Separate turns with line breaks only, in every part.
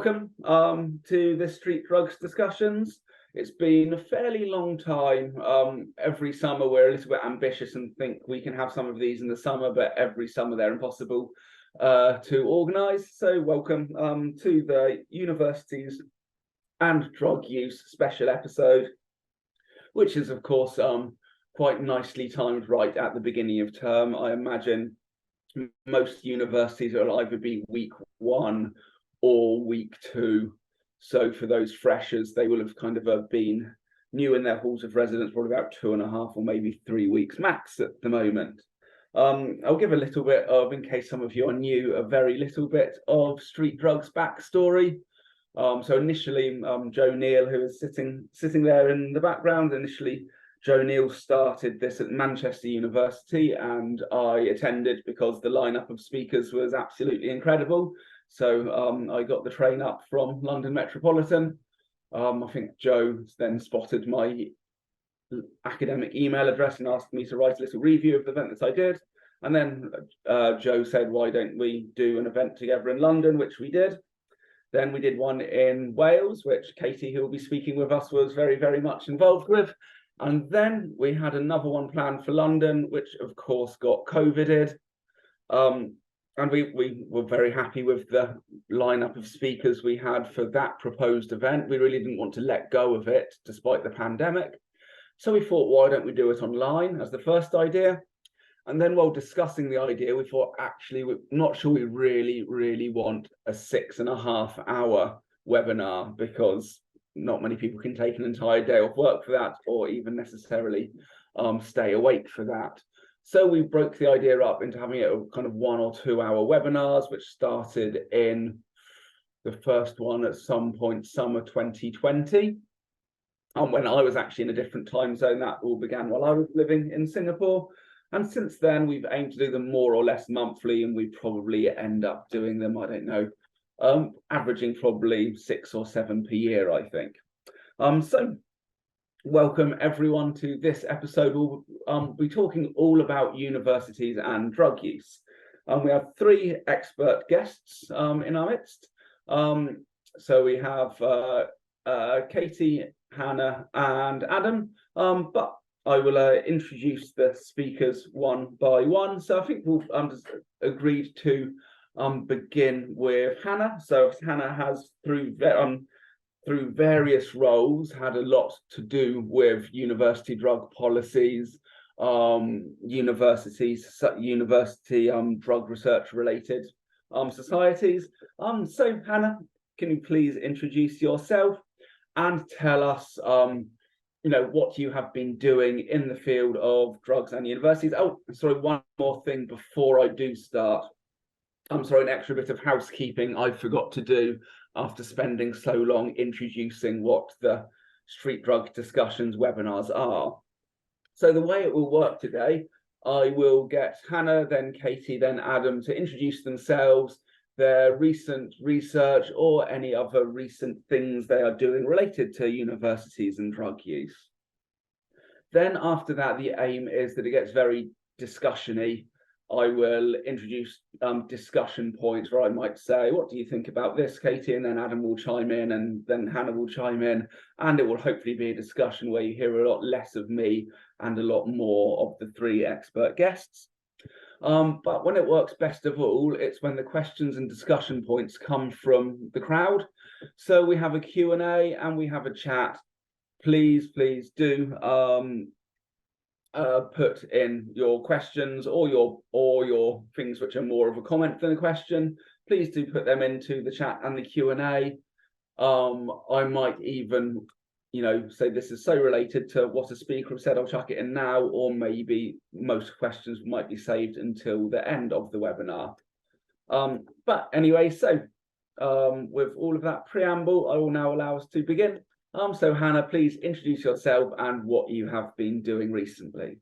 welcome to the Street Drugs discussions. It's been a fairly long time. Every summer we're a little bit ambitious and think we can have some of these in the summer, but every summer they're impossible to organise. So welcome to the Universities and Drug Use special episode, which is of course quite nicely timed right at the beginning of term. I imagine most universities will either be week 1 or week 2. So for those freshers, they will have kind of been new in their halls of residence for about 2.5 or maybe 3 weeks max at the moment. I'll give a little bit of, in case some of you are new, a very little bit of Street Drugs backstory. So initially, Joe Neal, who is sitting there in the background, Joe Neal started this at Manchester University, and I attended because the lineup of speakers was absolutely incredible. So I got the train up from London Metropolitan. I think Joe then spotted my academic email address and asked me to write a little review of the event that I did. And then Joe said, why don't we do an event together in London, which we did. Then we did one in Wales, which Katy, who will be speaking with us, was very, very much involved with. And then we had another one planned for London, which of course got COVIDed. And we were very happy with the lineup of speakers we had for that proposed event. We really didn't want to let go of it despite the pandemic. So we thought, why don't we do it online as the first idea? And then while discussing the idea, we thought, actually, we're not sure we really want a 6.5-hour webinar, because not many people can take an entire day off work for that, or even necessarily stay awake for that. So we broke the idea up into having it a kind of 1 or 2 hour webinars, which started in the first one at some point summer 2020. When I was actually in a different time zone. That all began while I was living in Singapore. And since then, we've aimed to do them more or less monthly, and we probably end up doing them, I don't know, averaging probably 6 or 7 per year, I think. So welcome everyone to this episode. We'll be talking all about universities and drug use. We have 3 expert guests in our midst. So we have Katy, Hanna, and Adam. But I will introduce the speakers one by one. So I think we've just agreed to begin with Hanna. So Hanna has, through various roles, had a lot to do with university drug policies, university drug research related societies. So Hanna, can you please introduce yourself and tell us what you have been doing in the field of drugs and universities? Oh, sorry, one more thing before I do start. I'm sorry, an extra bit of housekeeping I forgot to do after spending so long introducing what the Street Drug Discussions webinars are. So the way it will work today, I will get Hanna, then Katy, then Adam to introduce themselves, their recent research, or any other recent things they are doing related to universities and drug use. Then after that, the aim is that it gets very discussion-y. I will introduce discussion points where I might say, what do you think about this, Katy? And then Adam will chime in, and then Hanna will chime in, and it will hopefully be a discussion where you hear a lot less of me and a lot more of the 3 expert guests. But when it works best of all, it's when the questions and discussion points come from the crowd. So we have a Q&A and we have a chat. Please do put in your questions or your things which are more of a comment than a question. Please do put them into the chat and the Q&A. I might even say this is so related to what a speaker has said, I'll chuck it in now, or maybe most questions might be saved until the end of the webinar. But anyway, so with all of that preamble, I will now allow us to begin. So Hanna, please introduce yourself and what you have been doing recently.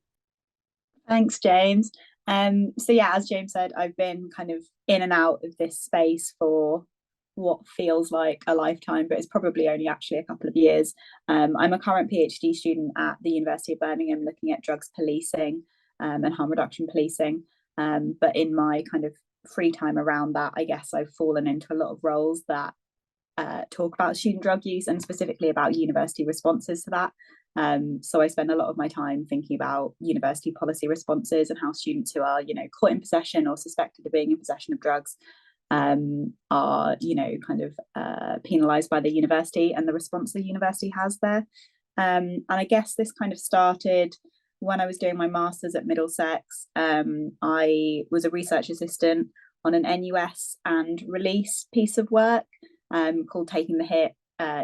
Thanks, James. So yeah, as James said, I've been kind of in and out of this space for what feels like a lifetime, but it's probably only actually a couple of years. I'm a current PhD student at the University of Birmingham looking at drugs policing and harm reduction policing. But in my kind of free time around that, I guess I've fallen into a lot of roles that talk about student drug use and specifically about university responses to that. So I spend a lot of my time thinking about university policy responses and how students who are, caught in possession or suspected of being in possession of drugs are, kind of penalised by the university and the response the university has there. And I guess this kind of started when I was doing my master's at Middlesex. I was a research assistant on an NUS and release piece of work called Taking the Hit,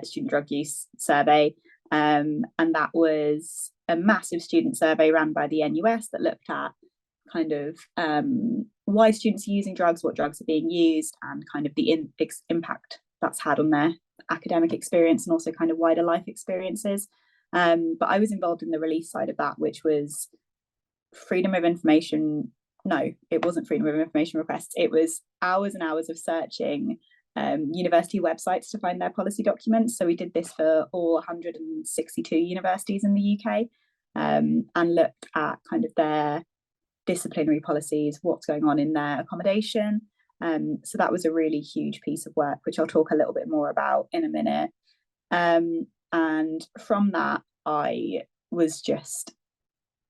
Student Drug Use Survey. And that was a massive student survey ran by the NUS that looked at kind of why students are using drugs, what drugs are being used, and kind of the impact that's had on their academic experience and also kind of wider life experiences. But I was involved in the release side of that, which was freedom of information. No, it wasn't freedom of information requests. It was hours and hours of searching university websites to find their policy documents. So we did this for all 162 universities in the UK and looked at kind of their disciplinary policies, what's going on in their accommodation. So that was a really huge piece of work, which I'll talk a little bit more about in a minute. And from that, I was just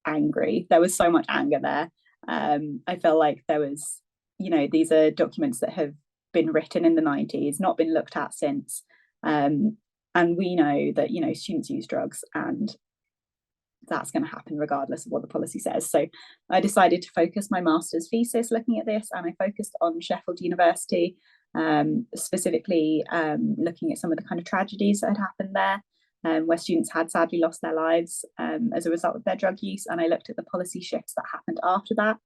angry. There was so much anger there. I felt like there was, these are documents that have been written in the 90s, not been looked at since. And we know that, students use drugs and that's going to happen regardless of what the policy says. So I decided to focus my master's thesis looking at this, and I focused on Sheffield University, specifically looking at some of the kind of tragedies that had happened there, where students had sadly lost their lives as a result of their drug use. And I looked at the policy shifts that happened after that,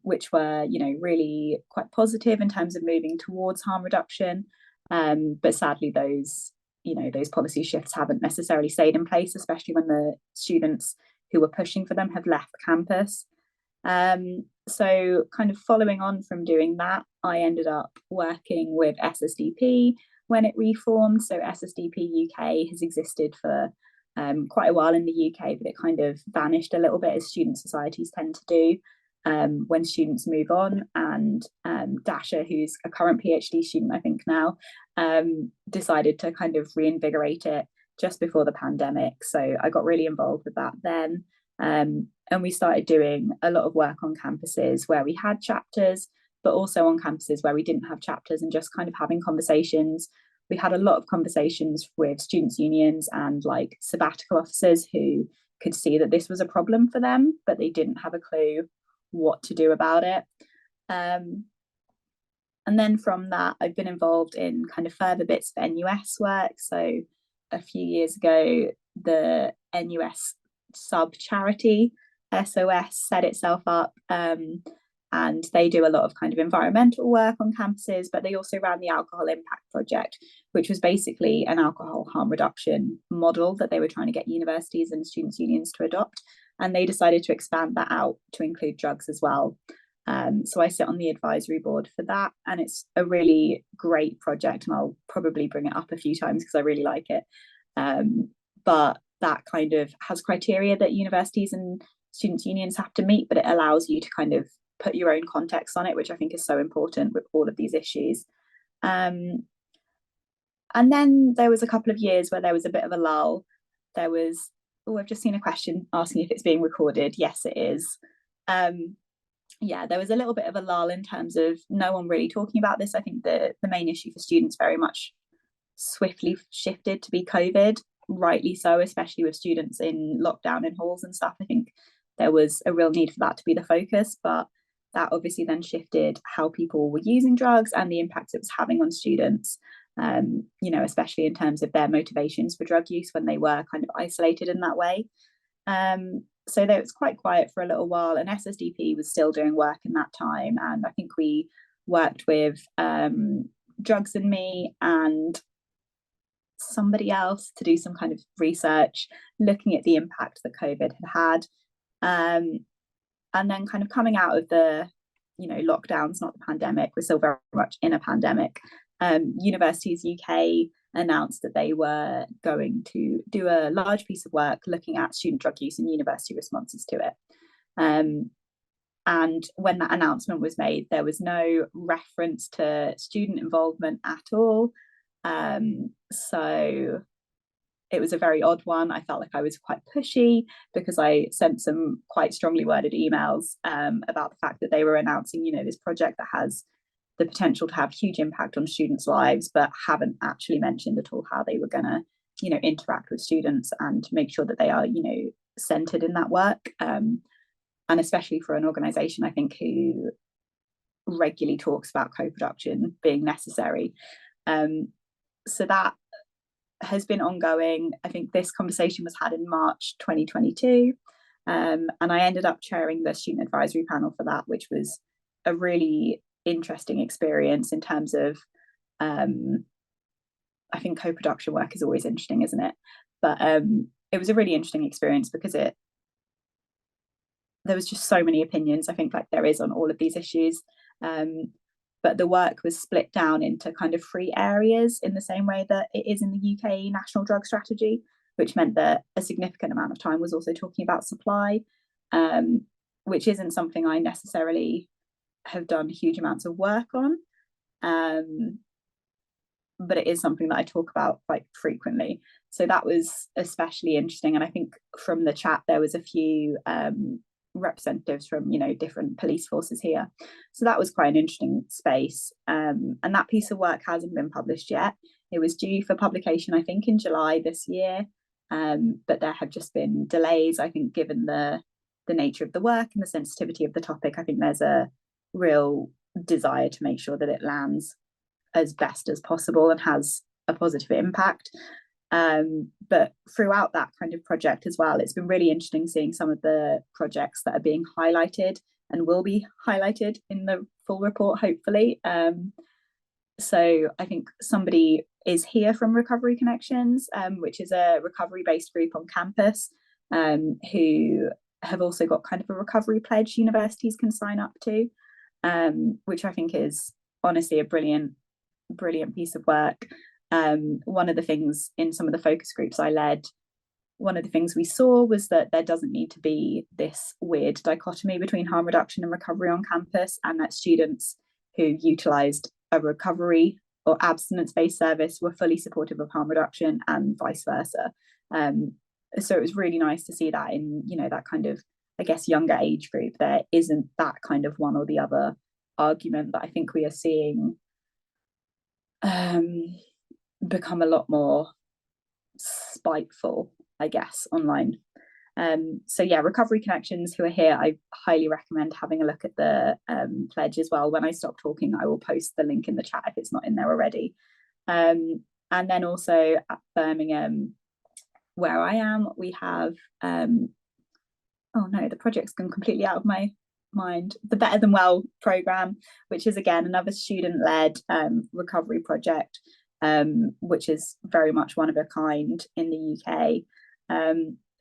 which were, really quite positive in terms of moving towards harm reduction. But sadly, those policy shifts haven't necessarily stayed in place, especially when the students who were pushing for them have left campus. So kind of following on from doing that, I ended up working with SSDP when it reformed. So SSDP UK has existed for quite a while in the UK, but it kind of vanished a little bit, as student societies tend to do when students move on. And Dasha, who's a current PhD student, I think now, decided to kind of reinvigorate it just before the pandemic. So I got really involved with that then. And we started doing a lot of work on campuses where we had chapters, but also on campuses where we didn't have chapters, and just kind of having conversations. We had a lot of conversations with students' unions and like sabbatical officers who could see that this was a problem for them, but they didn't have a clue what to do about it. And then from that, I've been involved in kind of further bits of NUS work. So a few years ago, the NUS sub-charity SOS set itself up, and they do a lot of kind of environmental work on campuses, but they also ran the Alcohol Impact Project, which was basically an alcohol harm reduction model that they were trying to get universities and students' unions to adopt. And they decided to expand that out to include drugs as well. So I sit on the advisory board for that, and it's a really great project, and I'll probably bring it up a few times because I really like it. But that kind of has criteria that universities and students' unions have to meet, but it allows you to kind of put your own context on it, which I think is so important with all of these issues. And then there was a couple of years where there was a bit of a lull. There was, I've just seen a question asking if it's being recorded. Yes, it is. There was a little bit of a lull in terms of no one really talking about this. I think the main issue for students very much swiftly shifted to be COVID, rightly so, especially with students in lockdown in halls and stuff. I think there was a real need for that to be the focus, but that obviously then shifted how people were using drugs and the impact it was having on students, especially in terms of their motivations for drug use when they were kind of isolated in that way. So that was quite quiet for a little while, and SSDP was still doing work in that time. And I think we worked with Drugs and Me and somebody else to do some kind of research looking at the impact that COVID had. And then kind of coming out of the, lockdowns, not the pandemic, we're still very much in a pandemic. Universities UK announced that they were going to do a large piece of work looking at student drug use and university responses to it. And when that announcement was made, there was no reference to student involvement at all. So it was a very odd one. I felt like I was quite pushy because I sent some quite strongly worded emails about the fact that they were announcing, you know, this project that has the potential to have huge impact on students' lives, but haven't actually mentioned at all how they were going to, you know, interact with students and make sure that they are, you know, centered in that work. And especially for an organization, I think, who regularly talks about co-production being necessary. So that has been ongoing. I think this conversation was had in March 2022, and I ended up chairing the student advisory panel for that, which was a really interesting experience in terms of, I think co-production work is always interesting, isn't it? But it was a really interesting experience because there was just so many opinions, I think, like there is on all of these issues. But the work was split down into kind of 3 areas in the same way that it is in the UK National Drug Strategy, which meant that a significant amount of time was also talking about supply, which isn't something I necessarily have done huge amounts of work on. But it is something that I talk about quite frequently. So that was especially interesting. And I think from the chat, there was a few representatives from, you know, different police forces here, so that was quite an interesting space, and that piece of work hasn't been published yet. It was due for publication, I think, in July this year, but there have just been delays. I think given the nature of the work and the sensitivity of the topic, I think there's a real desire to make sure that it lands as best as possible and has a positive impact. But throughout that kind of project as well, it's been really interesting seeing some of the projects that are being highlighted and will be highlighted in the full report, hopefully. So I think somebody is here from Recovery Connections, which is a recovery-based group on campus, who have also got kind of a recovery pledge universities can sign up to, which I think is honestly a brilliant piece of work. One of the things in some of the focus groups I led, one of the things we saw was that there doesn't need to be this weird dichotomy between harm reduction and recovery on campus, and that students who utilised a recovery or abstinence-based service were fully supportive of harm reduction and vice versa. So it was really nice to see that in, you know, that kind of, I guess, younger age group. There isn't that kind of one or the other argument that I think we are seeing become a lot more spiteful, I guess, online. So yeah, Recovery Connections who are here, I highly recommend having a look at the pledge as well. When I stop talking, I will post the link in the chat if it's not in there already. And then also at Birmingham, where I am, we have, oh no, the project's gone completely out of my mind, the Better Than Well programme, which is again another student-led recovery project, which is very much one of a kind in the UK.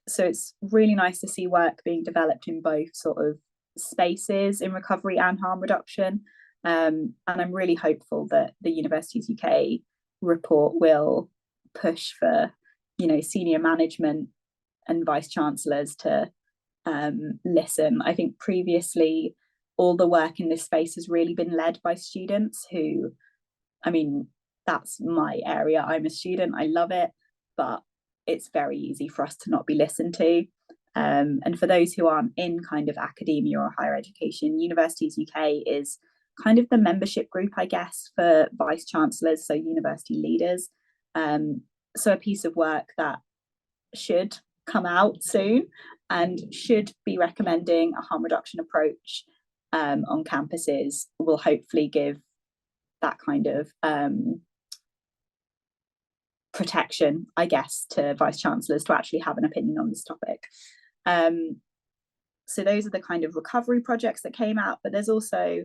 So it's really nice to see work being developed in both sort of spaces in recovery and harm reduction. And I'm really hopeful that the Universities UK report will push for, you know, senior management and vice chancellors to listen. I think previously all the work in this space has really been led by students who, I mean, that's my area. I'm a student, I love it, but it's very easy for us to not be listened to. And for those who aren't in kind of academia or higher education, Universities UK is kind of the membership group, I guess, for vice chancellors, so university leaders. So a piece of work that should come out soon and should be recommending a harm reduction approach on campuses will hopefully give that kind of protection, I guess, to vice chancellors to actually have an opinion on this topic. So those are the kind of recovery projects that came out, but there's also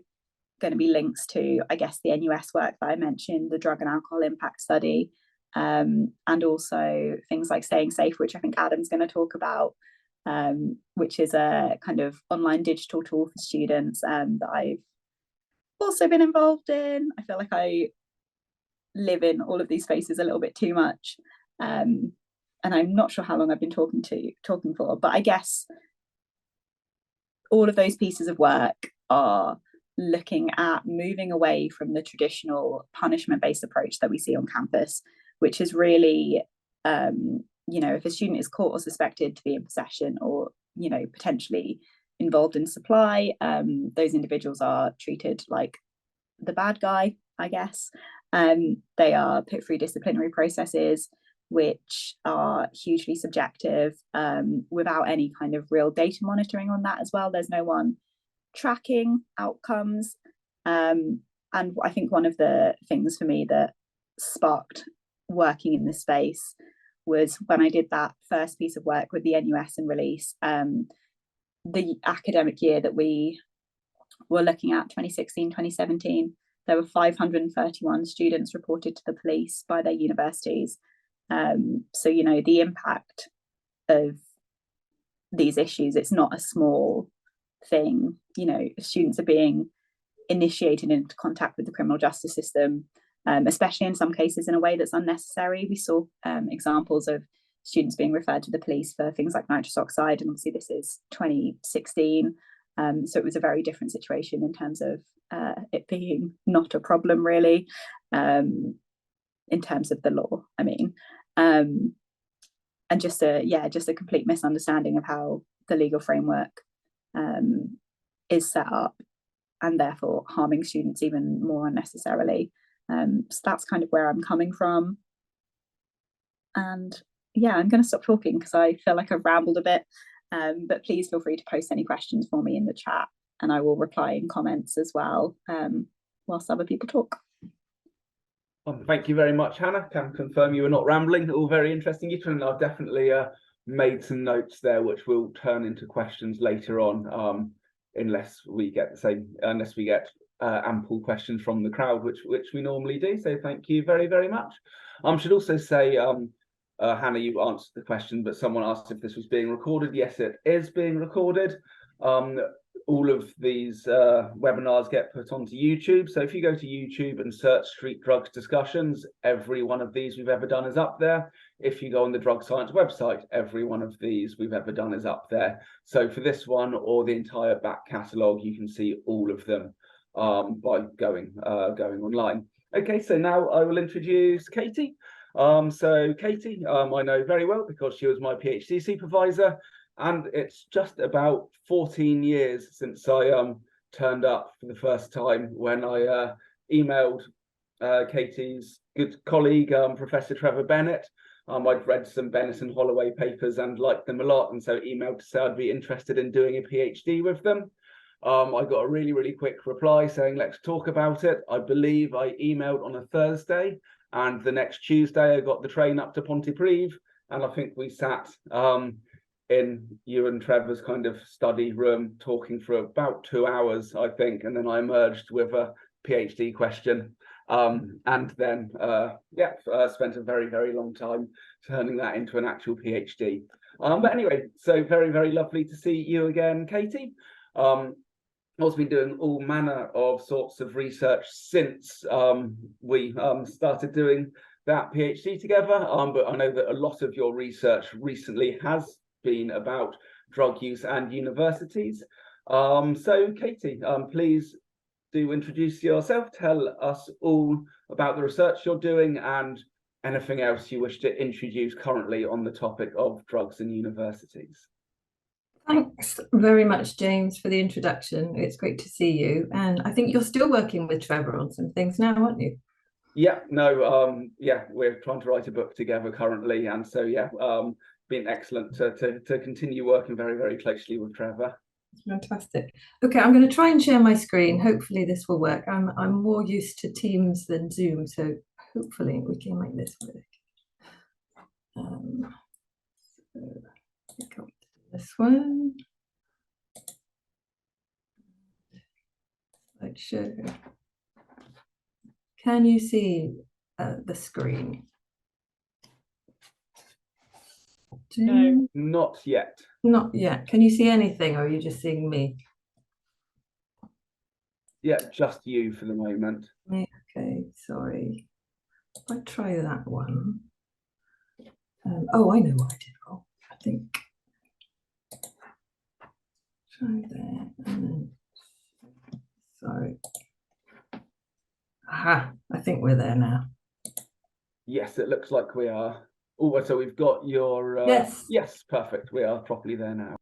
going to be links to, I guess, the NUS work that I mentioned, the drug and alcohol impact study, and also things like Staying Safe, which I think Adam's going to talk about, which is a kind of online digital tool for students that I've also been involved in. I feel like I live in all of these spaces a little bit too much, and I'm not sure how long I've been talking for, but I guess all of those pieces of work are looking at moving away from the traditional punishment-based approach that we see on campus, which is really, if a student is caught or suspected to be in possession or, potentially involved in supply, those individuals are treated like the bad guy, I guess. They are put through disciplinary processes, which are hugely subjective, without any kind of real data monitoring on that as well. There's no one tracking outcomes. And I think one of the things for me that sparked working in this space was when I did that first piece of work with the NUS and release, the academic year that we were looking at, 2016, 2017, there were 531 students reported to the police by their universities. So, the impact of these issues, it's not a small thing. Students are being initiated into contact with the criminal justice system, especially in some cases in a way that's unnecessary. We saw examples of students being referred to the police for things like nitrous oxide, and obviously this is 2016. So it was a very different situation in terms of it being not a problem really, in terms of the law, I mean. And just a complete misunderstanding of how the legal framework is set up, and therefore harming students even more unnecessarily. So that's kind of where I'm coming from. And yeah, I'm going to stop talking because I feel like I've rambled a bit, but please feel free to post any questions for me in the chat, and I will reply in comments as well, whilst other people talk.
Thank you very much, Hannah. Can confirm you were not rambling. All very interesting. And I've definitely made some notes there, which will turn into questions later on, unless we get ample questions from the crowd, which we normally do. So thank you very, very much. Should also say, Hannah, you answered the question, but someone asked if this was being recorded. Yes, it is being recorded. All of these webinars get put onto YouTube. So if you go to YouTube and search street drugs discussions, every one of these we've ever done is up there. If you go on the Drug Science website, every one of these we've ever done is up there. So for this one or the entire back catalogue, you can see all of them by going online. Okay, so now I will introduce Katy. So Katy, I know very well because she was my PhD supervisor. And it's just about 14 years since I turned up for the first time when I emailed Katy's good colleague, Professor Trevor Bennett. I'd read some Bennett and Holloway papers and liked them a lot, and so emailed to say I'd be interested in doing a PhD with them. I got a really, really quick reply saying, let's talk about it. I believe I emailed on a Thursday, and the next Tuesday I got the train up to Pontypridd, and I think we sat in you and Trevor's kind of study room talking for about 2 hours, I think, and then I emerged with a PhD question, and then spent a very, very long time turning that into an actual PhD. But anyway, so very, very lovely to see you again, Katy. I've also been doing all manner of sorts of research since we started doing that PhD together, but I know that a lot of your research recently has been about drug use and universities. So Katy, please do introduce yourself, tell us all about the research you're doing and anything else you wish to introduce currently on the topic of drugs in universities.
Thanks very much, James, for the introduction. It's great to see you. And I think you're still working with Trevor on some things now, aren't you?
Yeah, no, we're trying to write a book together currently. And so, been excellent to continue working very, very closely with Trevor.
Fantastic. Okay, I'm going to try and share my screen. Hopefully this will work. I'm more used to Teams than Zoom, so hopefully we can make this work. So go to this one. Slideshow. Can you see the screen?
No, not yet.
Not yet. Can you see anything, or are you just seeing me?
Yeah, just you for the moment.
Okay, sorry. If I try that one. Oh, I know what I did wrong, I think. Try there. And then, sorry. Aha, I think we're there now.
Yes, it looks like we are. Oh, so we've got your
Yes.
Yes, perfect. We are properly there now.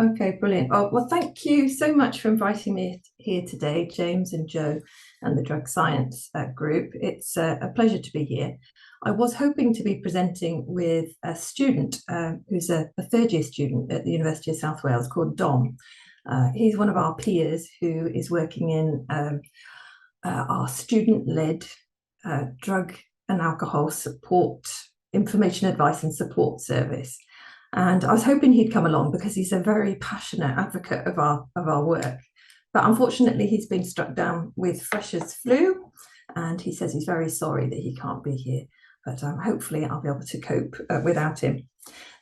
Okay, brilliant. Oh, well, thank you so much for inviting me here today, James and Joe and the Drug Science group. It's a pleasure to be here. I was hoping to be presenting with a student who's a third-year student at the University of South Wales called Dom. He's one of our peers who is working in our student-led drug and alcohol support, information advice and support service. And I was hoping he'd come along because he's a very passionate advocate of our work. But unfortunately, he's been struck down with Freshers' flu, and he says he's very sorry that he can't be here. But hopefully I'll be able to cope without him.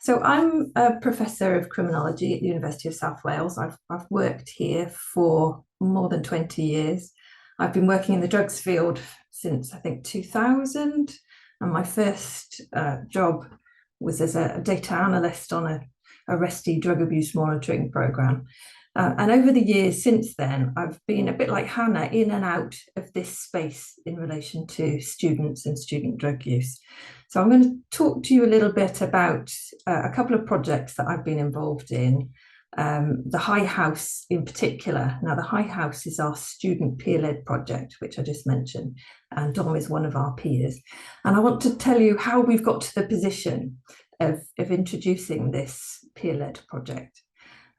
So I'm a professor of criminology at the University of South Wales. I've worked here for more than 20 years. I've been working in the drugs field since, I think, 2000. And my first job was as a data analyst on a arrestee drug abuse monitoring program. And over the years since then, I've been a bit like Hannah, in and out of this space in relation to students and student drug use. So I'm going to talk to you a little bit about a couple of projects that I've been involved in. The High House in particular. Now, the High House is our student peer-led project, which I just mentioned, and Dom is one of our peers. And I want to tell you how we've got to the position of introducing this peer-led project.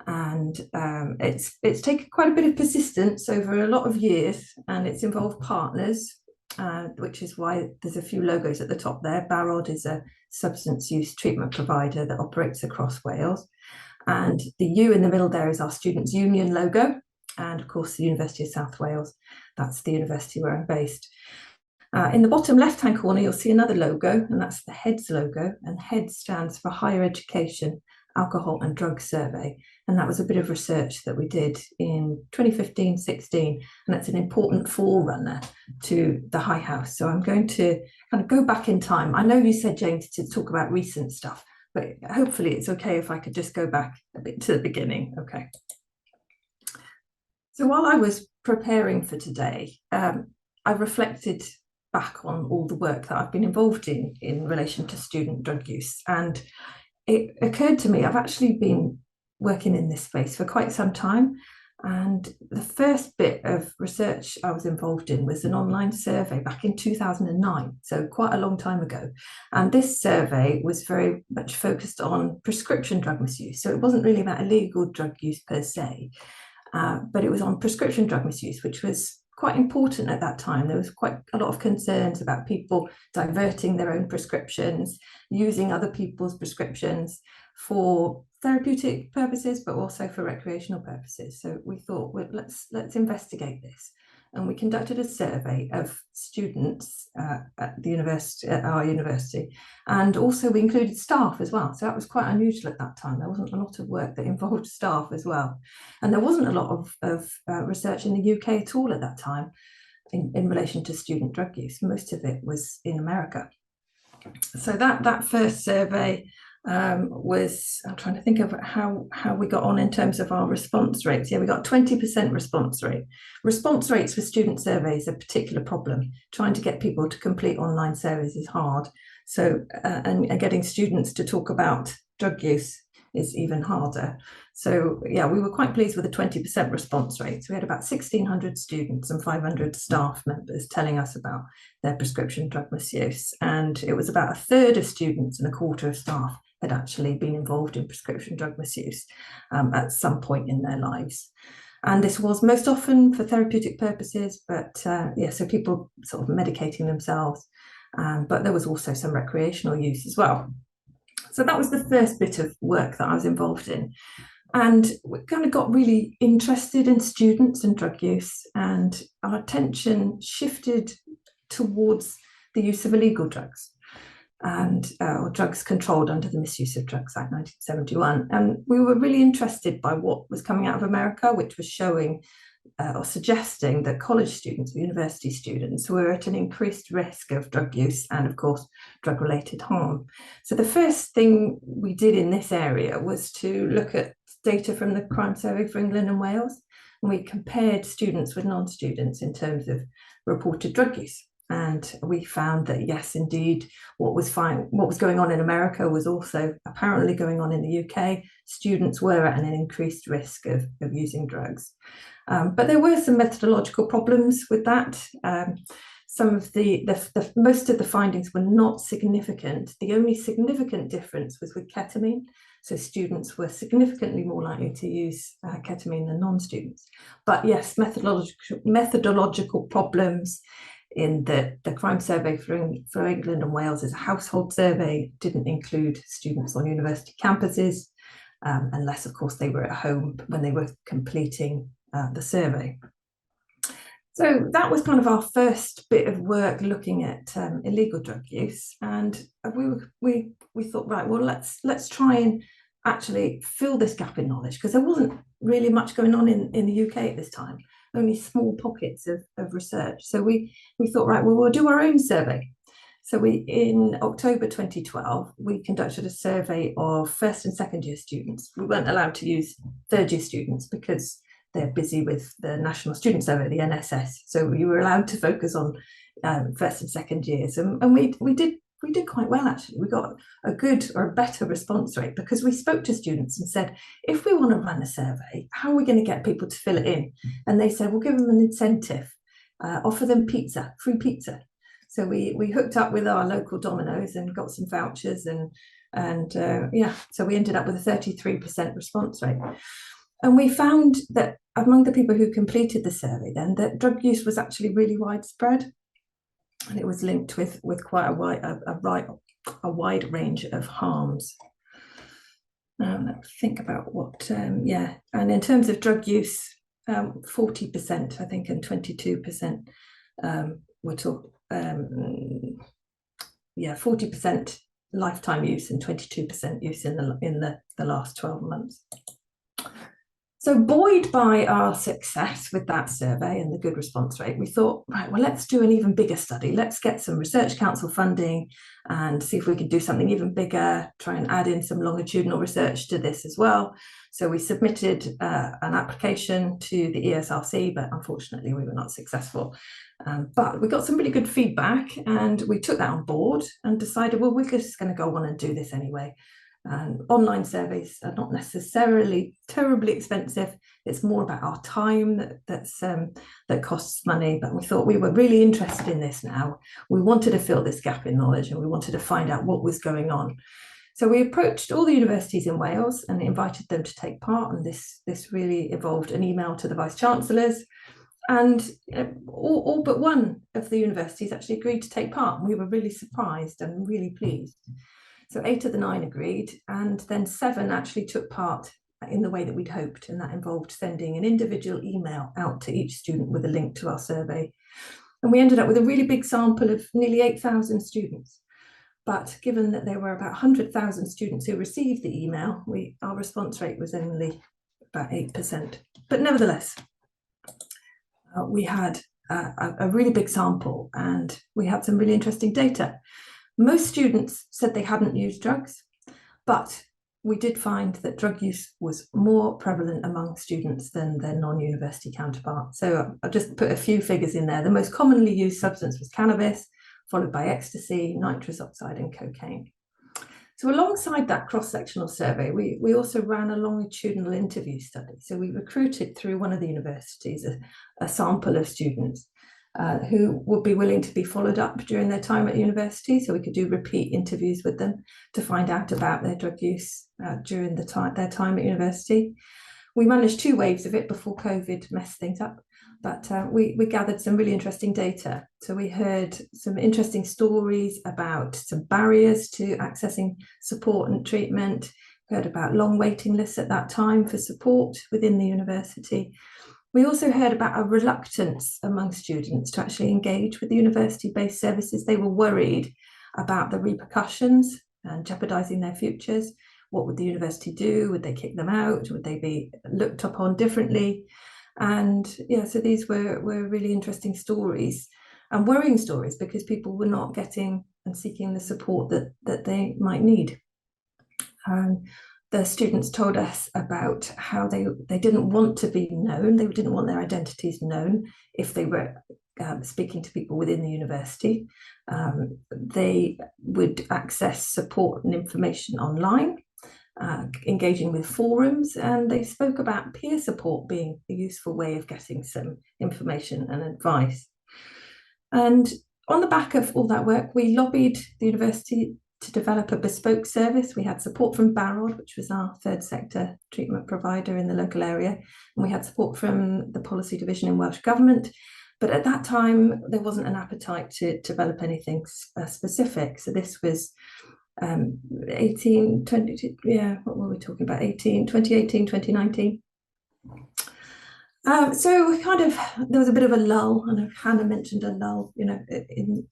And it's taken quite a bit of persistence over a lot of years, and it's involved partners, which is why there's a few logos at the top there. Barod is a substance use treatment provider that operates across Wales. And the U in the middle there is our Students' Union logo. And of course, the University of South Wales, that's the university where I'm based. In the bottom left-hand corner, you'll see another logo, and that's the HEADS logo. And HEADS stands for Higher Education, Alcohol and Drug Survey. And that was a bit of research that we did in 2015-16. And it's an important forerunner to the High House. So I'm going to kind of go back in time. I know you said, James, to talk about recent stuff, but hopefully it's okay if I could just go back a bit to the beginning. Okay. So while I was preparing for today, I reflected back on all the work that I've been involved in relation to student drug use. And it occurred to me, I've actually been working in this space for quite some time. And the first bit of research I was involved in was an online survey back in 2009, so quite a long time ago. And this survey was very much focused on prescription drug misuse. So it wasn't really about illegal drug use per se, but it was on prescription drug misuse, which was quite important at that time. There was quite a lot of concerns about people diverting their own prescriptions, using other people's prescriptions for therapeutic purposes, but also for recreational purposes. So we thought, well, let's investigate this. And we conducted a survey of students at our university, and also we included staff as well. So that was quite unusual at that time. There wasn't a lot of work that involved staff as well. And there wasn't a lot of research in the UK at all at that time in relation to student drug use. Most of it was in America. So that first survey was, I'm trying to think of how we got on in terms of our response rates. Yeah, we got 20% response rate. Response rates for student surveys are a particular problem. Trying to get people to complete online surveys is hard. So, and getting students to talk about drug use is even harder. So yeah, we were quite pleased with the 20% response rate. So we had about 1,600 students and 500 staff members telling us about their prescription drug misuse. And it was about a third of students and a quarter of staff had actually been involved in prescription drug misuse at some point in their lives. And this was most often for therapeutic purposes, but yeah, so people sort of medicating themselves, but there was also some recreational use as well. So that was the first bit of work that I was involved in. And we kind of got really interested in students and drug use, and our attention shifted towards the use of illegal drugs and or drugs controlled under the Misuse of Drugs Act 1971. And we were really interested by what was coming out of America, which was showing or suggesting that college students or university students were at an increased risk of drug use and, of course, drug-related harm. So the first thing we did in this area was to look at data from the Crime Survey for England and Wales, and we compared students with non-students in terms of reported drug use. And we found that, yes, indeed, what was going on in America was also apparently going on in the UK. Students were at an increased risk of using drugs. But there were some methodological problems with that. Some of most of the findings were not significant. The only significant difference was with ketamine. So students were significantly more likely to use ketamine than non-students. But yes, methodological problems in the crime survey for England and Wales is a household survey, didn't include students on university campuses, unless of course they were at home when they were completing the survey. So that was kind of our first bit of work looking at illegal drug use, and we thought, right, well, let's try and actually fill this gap in knowledge, because there wasn't really much going on in the UK at this time, only small pockets of research. So we thought, right, well, we'll do our own survey. So in October 2012, we conducted a survey of first and second year students. We weren't allowed to use third year students because they're busy with the National Student Survey, the NSS. So we were allowed to focus on first and second years. And we did quite well, actually. We got a good or a better response rate because we spoke to students and said, if we want to run a survey, how are we going to get people to fill it in? And they said, we'll give them an incentive, offer them pizza, free pizza. So we hooked up with our local Domino's and got some vouchers, and so we ended up with a 33% response rate. And we found that among the people who completed the survey then, that drug use was actually really widespread. And it was linked with quite a wide range of harms. Let's think about what, and in terms of drug use, 40%, I think, and 22% were 40% lifetime use and 22% use in the last 12 months. So buoyed by our success with that survey and the good response rate, we thought, right, well, let's do an even bigger study. Let's get some Research Council funding and see if we can do something even bigger, try and add in some longitudinal research to this as well. So we submitted an application to the ESRC, but unfortunately we were not successful. But we got some really good feedback, and we took that on board and decided, well, we're just going to go on and do this anyway. Online surveys are not necessarily terribly expensive. It's more about our time that costs money. But we thought we were really interested in this now. We wanted to fill this gap in knowledge, and we wanted to find out what was going on. So we approached all the universities in Wales and invited them to take part. And this really involved an email to the vice chancellors. And all but one of the universities actually agreed to take part. And we were really surprised and really pleased. So 8 of the 9 agreed, and then 7 actually took part in the way that we'd hoped, and that involved sending an individual email out to each student with a link to our survey. And we ended up with a really big sample of nearly 8,000 students. But given that there were about 100,000 students who received the email, our response rate was only about 8%. But nevertheless, we had a really big sample, and we had some really interesting data. Most students said they hadn't used drugs, but we did find that drug use was more prevalent among students than their non-university counterparts. So I'll just put a few figures in there. The most commonly used substance was cannabis, followed by ecstasy, nitrous oxide, and cocaine. So alongside that cross-sectional survey, we also ran a longitudinal interview study. So we recruited through one of the universities a sample of students who would be willing to be followed up during their time at university, so we could do repeat interviews with them to find out about their drug use during their time at university. We managed 2 waves of it before COVID messed things up, but we gathered some really interesting data. So we heard some interesting stories about some barriers to accessing support and treatment, heard about long waiting lists at that time for support within the university. We also heard about a reluctance among students to actually engage with the university-based services. They were worried about the repercussions and jeopardising their futures. What would the university do? Would they kick them out? Would they be looked upon differently? And so these were really interesting stories and worrying stories, because people were not getting and seeking the support that they might need. the students told us about how they didn't want to be known, they didn't want their identities known if they were speaking to people within the university. They would access support and information online, engaging with forums, and they spoke about peer support being a useful way of getting some information and advice. And on the back of all that work, we lobbied the university to develop a bespoke service. We had support from Barod, which was our third sector treatment provider in the local area, and we had support from the policy division in Welsh Government. But at that time, there wasn't an appetite to develop anything specific. So this was 2018, 2019. So there was a bit of a lull. I know Hannah mentioned a lull, in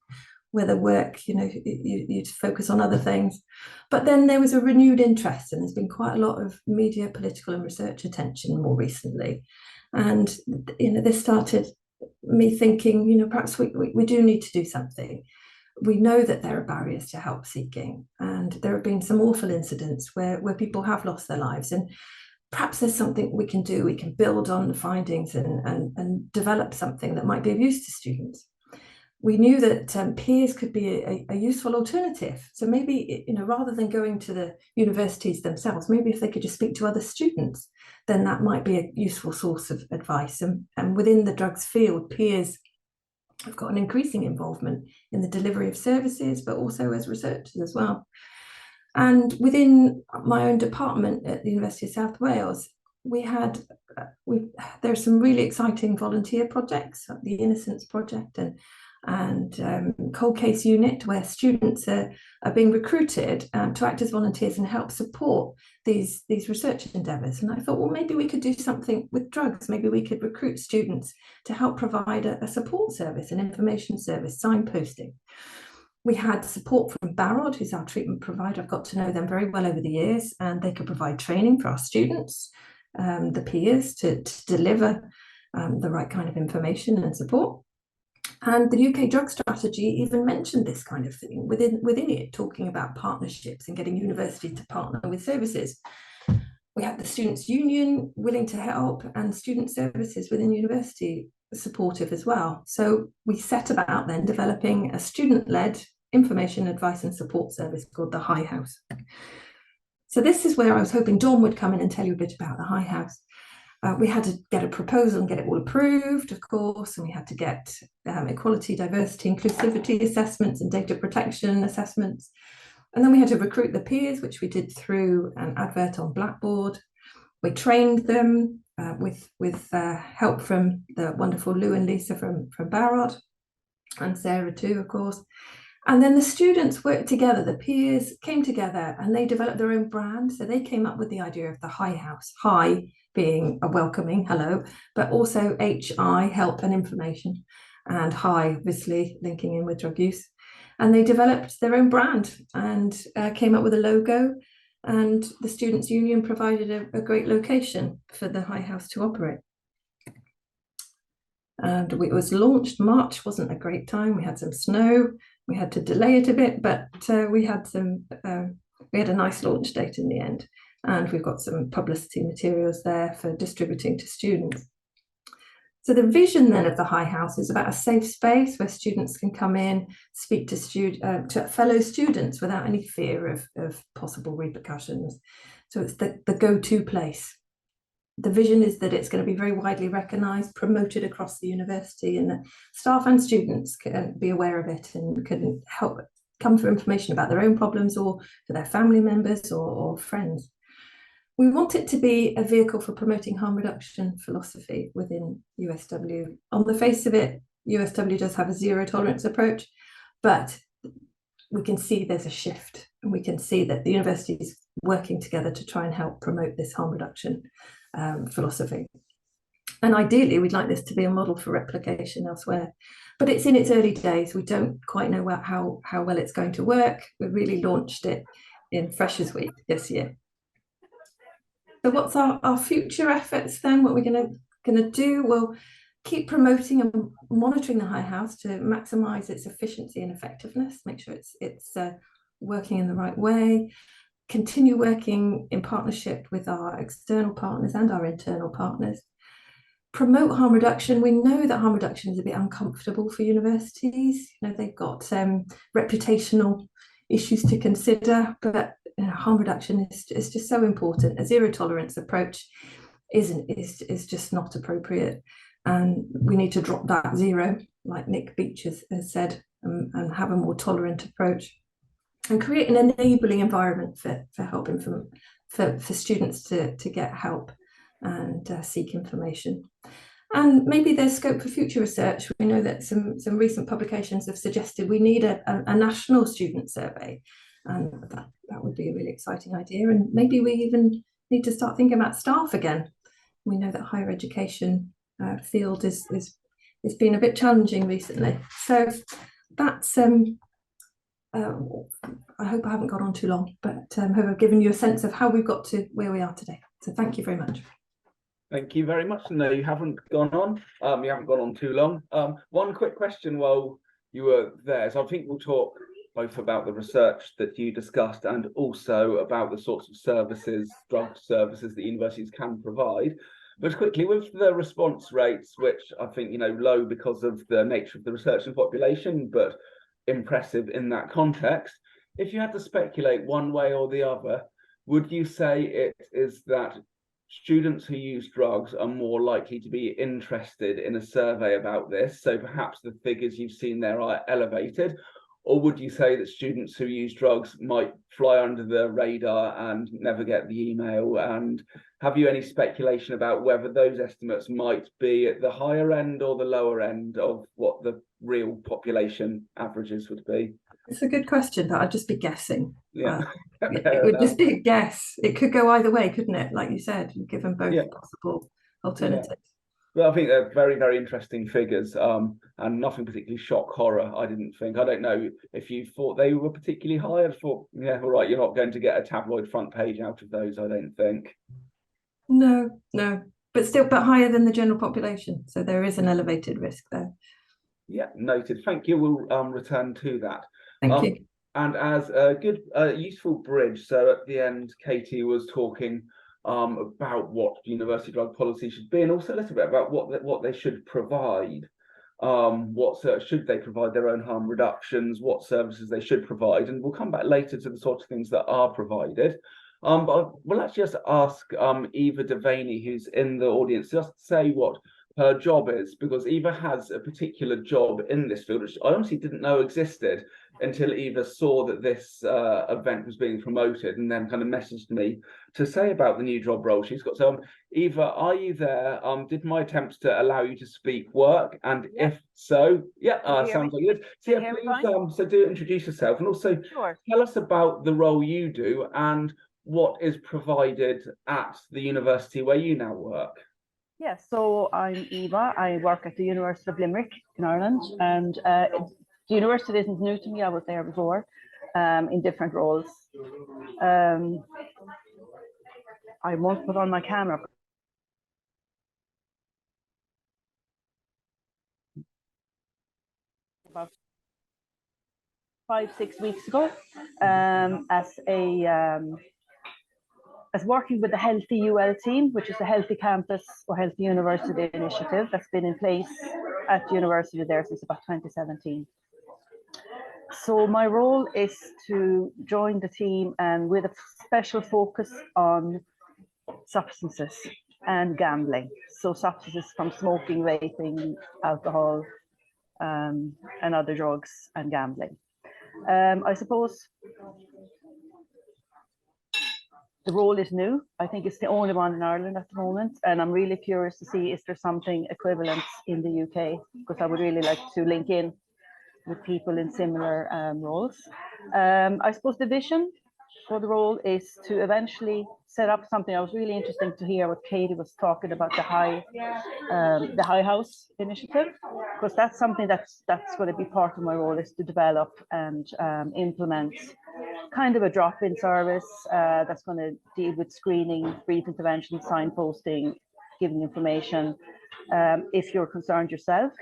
where the work, you focus on other things. But then there was a renewed interest, and there's been quite a lot of media, political and research attention more recently. And, this started me thinking, perhaps we do need to do something. We know that there are barriers to help seeking, and there have been some awful incidents where people have lost their lives, and perhaps there's something we can do. We can build on the findings and develop something that might be of use to students. We knew that peers could be a useful alternative. So maybe, rather than going to the universities themselves, maybe if they could just speak to other students, then that might be a useful source of advice. And within the drugs field, peers have got an increasing involvement in the delivery of services, but also as researchers as well. And within my own department at the University of South Wales, there are some really exciting volunteer projects, like the Innocence Project and Cold Case Unit, where students are being recruited to act as volunteers and help support these research endeavours. And I thought, well, maybe we could do something with drugs. Maybe we could recruit students to help provide a support service, an information service, signposting. We had support from Barod, who's our treatment provider. I've got to know them very well over the years, and they could provide training for our students, the peers, to deliver the right kind of information and support. And the UK drug strategy even mentioned this kind of thing within it, talking about partnerships and getting universities to partner with services. We had the Students' Union willing to help, and student services within university supportive as well. So we set about then developing a student-led information, advice and support service called the High House. So this is where I was hoping Dawn would come in and tell you a bit about the High House. We had to get a proposal and get it all approved, of course, and we had to get equality, diversity, inclusivity assessments and data protection assessments. And then we had to recruit the peers, which we did through an advert on Blackboard. We trained them with help from the wonderful Lou and Lisa from Barod, and Sarah too, of course. And then the students worked together, the peers came together and they developed their own brand. So they came up with the idea of the High House, high being a welcoming hello, but also HI, help and information, and high, obviously linking in with drug use. And they developed their own brand and came up with a logo, and the Students' Union provided a great location for the High House to operate. And it was launched. March wasn't a great time. We had some snow. We had to delay it a bit, but we had a nice launch date in the end. And we've got some publicity materials there for distributing to students. So the vision then of the High House is about a safe space where students can come in, speak to fellow students without any fear of possible repercussions. So it's the go-to place. The vision is that it's going to be very widely recognised, promoted across the university, and that staff and students can be aware of it and can help come for information about their own problems or for their family members or friends. We want it to be a vehicle for promoting harm reduction philosophy within USW. On the face of it, USW does have a zero tolerance approach, but we can see there's a shift, and we can see that the university is working together to try and help promote this harm reduction philosophy. And ideally, we'd like this to be a model for replication elsewhere. But it's in its early days. We don't quite know how well it's going to work. We really launched it in Freshers Week this year. So what's our future efforts then? What we're going to do? We'll keep promoting and monitoring the High House to maximise its efficiency and effectiveness, make sure it's working in the right way. continue working in partnership with our external partners and our internal partners. Promote harm reduction. We know that harm reduction is a bit uncomfortable for universities. You know, they've got reputational issues to consider, but harm reduction is just so important. A zero tolerance approach is just not appropriate, and we need to drop that zero, like Nick Beach has said, and have a more tolerant approach, and create an enabling environment for helping for students to get help and seek information. And maybe there's scope for future research. We know that some recent publications have suggested we need a national student survey, and that would be a really exciting idea. And maybe we even need to start thinking about staff again. We know that higher education field is been a bit challenging recently. So that's I hope I haven't gone on too long, but I hope I've given you a sense of how we've got to where we are today. So thank you very much.
Thank you very much. No, you haven't gone on. You haven't gone on too long. One quick question while you were there. So I think we'll talk both about the research that you discussed and also about the sorts of services, drug services that universities can provide. But quickly, with the response rates, which I think, you know, low because of the nature of the research and population, but impressive in that context, if you had to speculate one way or the other, would you say it is that students who use drugs are more likely to be interested in a survey about this, so perhaps the figures you've seen there are elevated? Or would you say that students who use drugs might fly under the radar and never get the email? And have you any speculation about whether those estimates might be at the higher end or the lower end of what the real population averages would be?
It's a good question, but I'd just be guessing.
Yeah,
it would just be a guess. It could go either way, couldn't it? Like you said, you've given both possible alternatives.
Yeah. Well, I think they're very, very interesting figures, and nothing particularly shock horror, I didn't think. I don't know if you thought they were particularly high. I thought, yeah, all right, you're not going to get a tabloid front page out of those, I don't think.
No, but higher than the general population. So there is an elevated risk there.
Yeah, noted. Thank you. We'll return to that.
Thank you.
And as a good, useful bridge, so at the end, Katy was talking about what university drug policy should be, and also a little bit about what they should provide. Should they provide their own harm reductions? What services they should provide? And we'll come back later to the sort of things that are provided. But we'll actually just ask Eva Devaney, who's in the audience, just to say what her job is, because Eva has a particular job in this field, which I honestly didn't know existed until Eva saw that this event was being promoted, and then kind of messaged me to say about the new job role she's got. So Eva, are you there? Did my attempts to allow you to speak work? And if so, sounds like it. So yeah, please, so do introduce yourself, and also tell us about the role you do and what is provided at the university where you now work.
Yes, so I'm Eva. I work at the University of Limerick in Ireland, and the university isn't new to me. I was there before in different roles. I won't put on my camera. About 5-6 weeks ago, as working with the Healthy UL team, which is a Healthy Campus or Healthy University initiative that's been in place at the university there since about 2017. So my role is to join the team and with a special focus on substances and gambling. So substances from smoking, vaping, alcohol, and other drugs and gambling. I suppose the role is new. I think it's the only one in Ireland at the moment, and I'm really curious to see is there something equivalent in the UK, because I would really like to link in with people in similar roles. I suppose the vision for the role is to eventually set up something. I was really interested to hear what Katy was talking about, the High House initiative, because that's something that's going to be part of my role, is to develop and implement kind of a drop-in service that's going to deal with screening, brief intervention, signposting, giving information. If you're concerned yourself,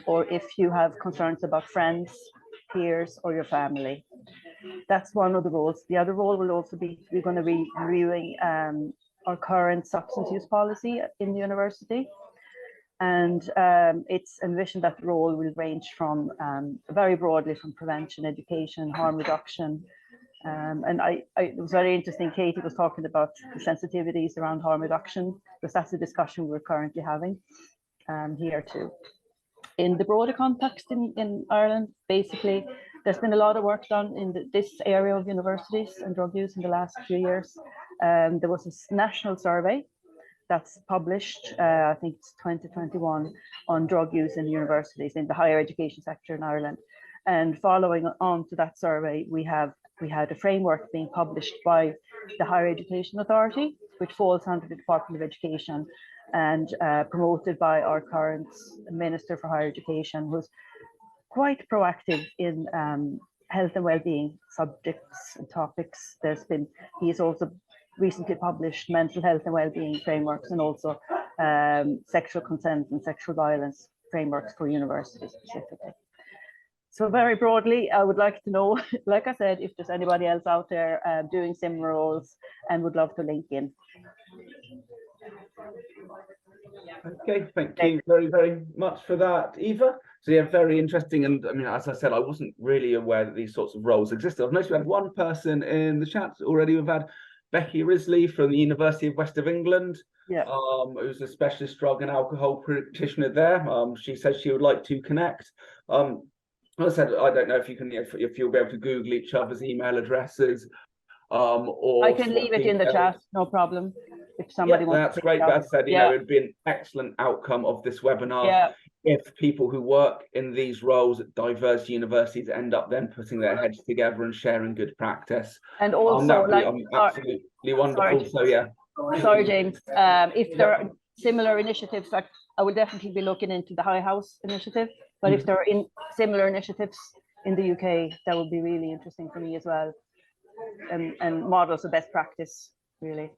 or if you have concerns about friends, peers, or your family. That's one of the roles. The other role will also be, we're going to be reviewing our current substance use policy in the university. And it's envisioned that the role will range from very broadly from prevention, education, harm reduction. And it was very interesting, Katy was talking about the sensitivities around harm reduction, because that's a discussion we're currently having here too. In the broader context in Ireland, basically, there's been a lot of work done in this area of universities and drug use in the last few years. There was a national survey that's published, I think it's 2021, on drug use in universities, in the higher education sector in Ireland. And following on to that survey, we had a framework being published by the Higher Education Authority, which falls under the Department of Education, and promoted by our current Minister for Higher Education, who's quite proactive in health and well-being subjects and topics. He's also recently published mental health and well-being frameworks, and also sexual consent and sexual violence frameworks for universities specifically. So very broadly, I would like to know, like I said, if there's anybody else out there doing similar roles and would love to link in.
Okay, thank you very, very much for that, Eva. So yeah, very interesting. And I mean, as I said, I wasn't really aware that these sorts of roles existed. I've noticed we had one person in the chat already. We've had Becky Risley from the University of West of England, who's a specialist drug and alcohol practitioner there. She says she would like to connect. As I said, I don't know if you can, if you'll be able to Google each other's email addresses. Or
I can leave it in the chat, no problem. If somebody wants
that's
to
great. But as I said, you know, it'd be an excellent outcome of this webinar if people who work in these roles at diverse universities end up then putting their heads together and sharing good practice.
And also,
absolutely wonderful.
Sorry, James. If there are similar initiatives, like I would definitely be looking into the High House initiative. But if there are similar initiatives in the UK, that would be really interesting for me as well, and models of best practice, really.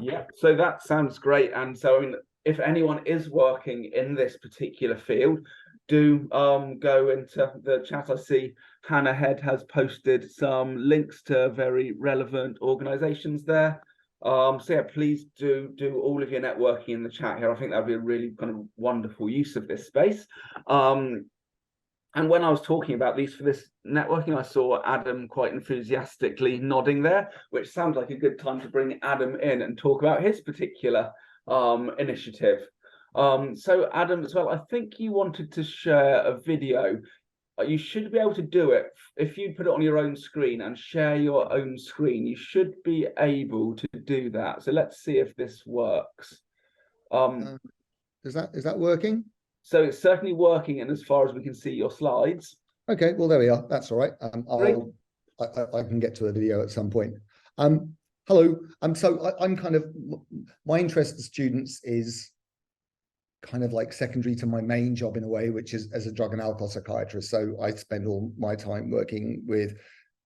Yeah, so that sounds great. And so, I mean, if anyone is working in this particular field, do go into the chat. I see Hanna Head has posted some links to very relevant organisations there. So yeah, please do all of your networking in the chat here. I think that'd be a really kind of wonderful use of this space. And when I was talking about these for this networking, I saw Adam quite enthusiastically nodding there, which sounds like a good time to bring Adam in and talk about his particular initiative. So Adam, as well, I think you wanted to share a video. You should be able to do it if you put it on your own screen and share your own screen. You should be able to do that. So let's see if this works.
Is that working?
So it's certainly working, and as far as we can see your slides.
Okay, well there we are. That's all right. I can get to a video at some point. Hello. So I'm kind of, my interest in students is kind of like secondary to my main job in a way, which is as a drug and alcohol psychiatrist. So I spend all my time working with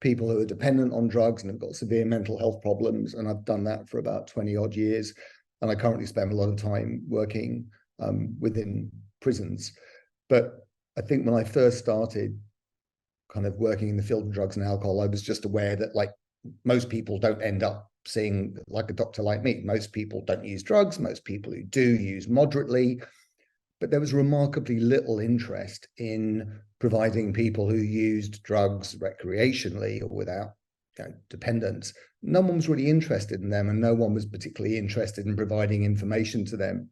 people who are dependent on drugs and have got severe mental health problems. And I've done that for about 20 odd years. And I currently spend a lot of time working within prisons. But I think when I first started kind of working in the field of drugs and alcohol, I was just aware that like most people don't end up seeing like a doctor like me. Most people don't use drugs. Most people who do use moderately. But there was remarkably little interest in providing people who used drugs recreationally or without dependence. No one was really interested in them, and no one was particularly interested in providing information to them.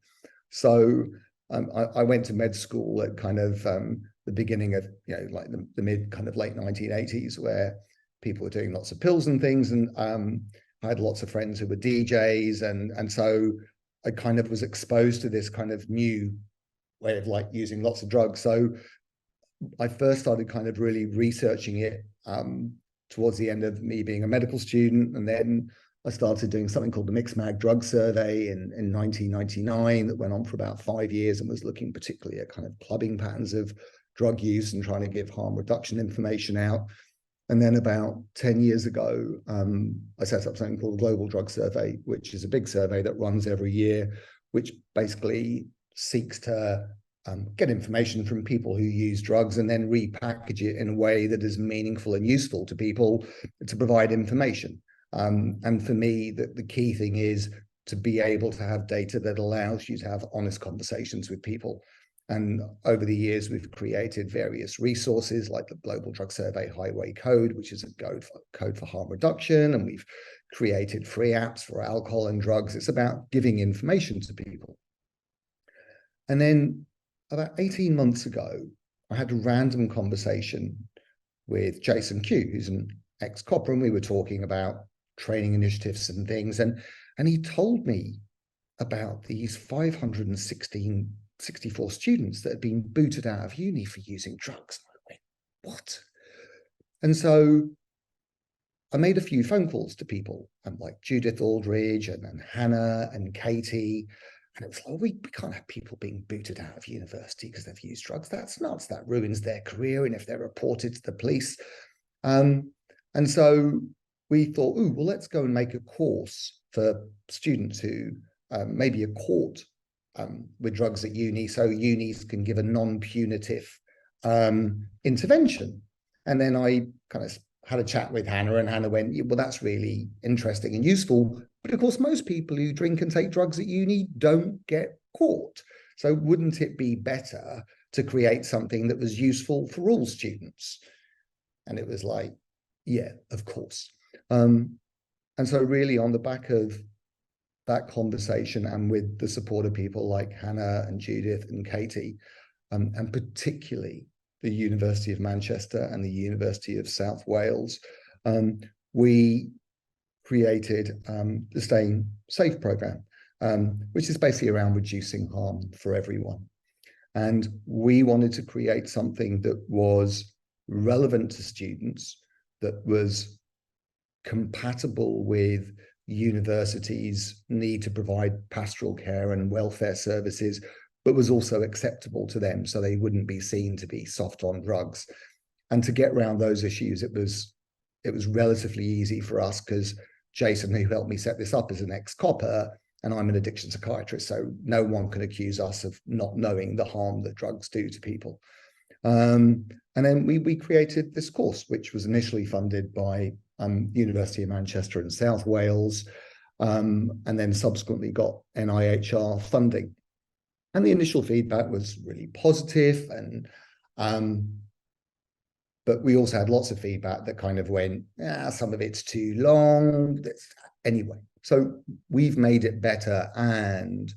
So I went to med school at kind of the beginning of, like the mid kind of late 1980s, where people were doing lots of pills and things. And I had lots of friends who were DJs. And so I kind of was exposed to this kind of new way of like using lots of drugs. So I first started kind of really researching it towards the end of me being a medical student. And then I started doing something called the Mixed Mag Drug Survey in 1999 that went on for about 5 years and was looking particularly at kind of clubbing patterns of drug use and trying to give harm reduction information out. And then about 10 years ago, I set up something called the Global Drug Survey, which is a big survey that runs every year, which basically seeks to get information from people who use drugs and then repackage it in a way that is meaningful and useful to people to provide information. And for me, the key thing is to be able to have data that allows you to have honest conversations with people. And over the years, we've created various resources like the Global Drug Survey Highway Code, which is a code for harm reduction. And we've created free apps for alcohol and drugs. It's about giving information to people. And then about 18 months ago, I had a random conversation with Jason Q, who's an ex-copper, and we were talking about training initiatives and things. And he told me about these 564 students that had been booted out of uni for using drugs. And I went, what? And so I made a few phone calls to people, like Judith Aldridge and Hanna and Katy. And it was like, we can't have people being booted out of university because they've used drugs. That's nuts. That ruins their career. And if they're reported to the police. And so we thought, oh, well, let's go and make a course for students who maybe are caught with drugs at uni, so unis can give a non-punitive intervention. And then I kind of had a chat with Hanna, and Hanna went, well, that's really interesting and useful. But of course, most people who drink and take drugs at uni don't get caught. So wouldn't it be better to create something that was useful for all students? And it was like, yeah, of course. And so really on the back of that conversation and with the support of people like Hanna and Judith and Katy, and particularly the University of Manchester and the University of South Wales, we created the Staying Safe program, which is basically around reducing harm for everyone. And we wanted to create something that was relevant to students, that was compatible with universities' need to provide pastoral care and welfare services, but was also acceptable to them, so they wouldn't be seen to be soft on drugs. And to get around those issues, it was relatively easy for us, because Jason, who helped me set this up, is an ex-copper, and I'm an addiction psychiatrist, so no one can accuse us of not knowing the harm that drugs do to people. And then we created this course, which was initially funded by University of Manchester and South Wales, and then subsequently got NIHR funding. And the initial feedback was really positive, and but we also had lots of feedback that kind of went, some of it's too long. Anyway, so we've made it better, and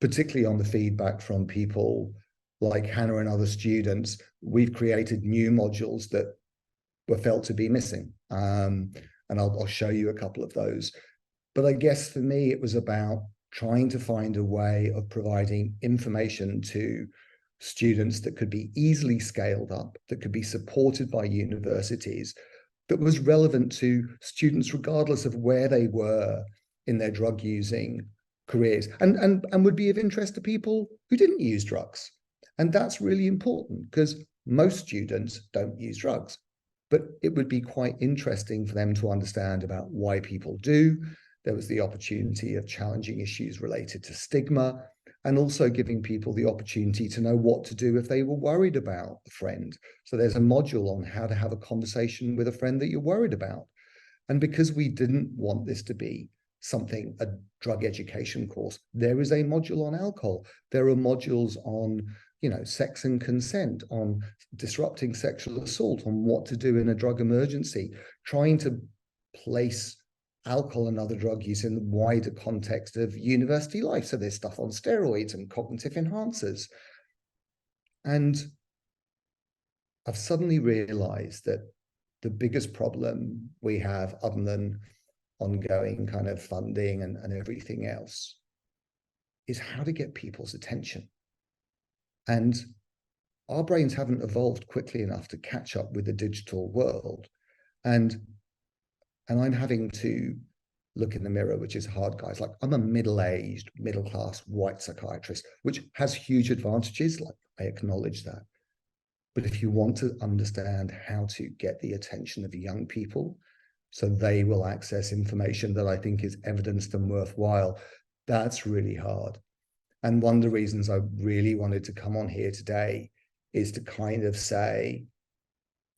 particularly on the feedback from people like Hanna and other students, we've created new modules that were felt to be missing. And I'll show you a couple of those. But I guess for me, it was about trying to find a way of providing information to students that could be easily scaled up, that could be supported by universities, that was relevant to students regardless of where they were in their drug using careers, and would be of interest to people who didn't use drugs. And that's really important, because most students don't use drugs, but it would be quite interesting for them to understand about why people do. There was the opportunity of challenging issues related to stigma, and also giving people the opportunity to know what to do if they were worried about a friend. So there's a module on how to have a conversation with a friend that you're worried about. And because we didn't want this to be something, a drug education course, there is a module on alcohol. There are modules on, sex and consent, on disrupting sexual assault, on what to do in a drug emergency, trying to place alcohol and other drug use in the wider context of university life. So there's stuff on steroids and cognitive enhancers. And I've suddenly realized that the biggest problem we have, other than ongoing kind of funding and everything else, is how to get people's attention. And our brains haven't evolved quickly enough to catch up with the digital world. And I'm having to look in the mirror, which is hard, guys. Like, I'm a middle-aged, middle-class white psychiatrist, which has huge advantages. Like, I acknowledge that. But if you want to understand how to get the attention of young people so they will access information that I think is evidenced and worthwhile, that's really hard. And one of the reasons I really wanted to come on here today is to kind of say,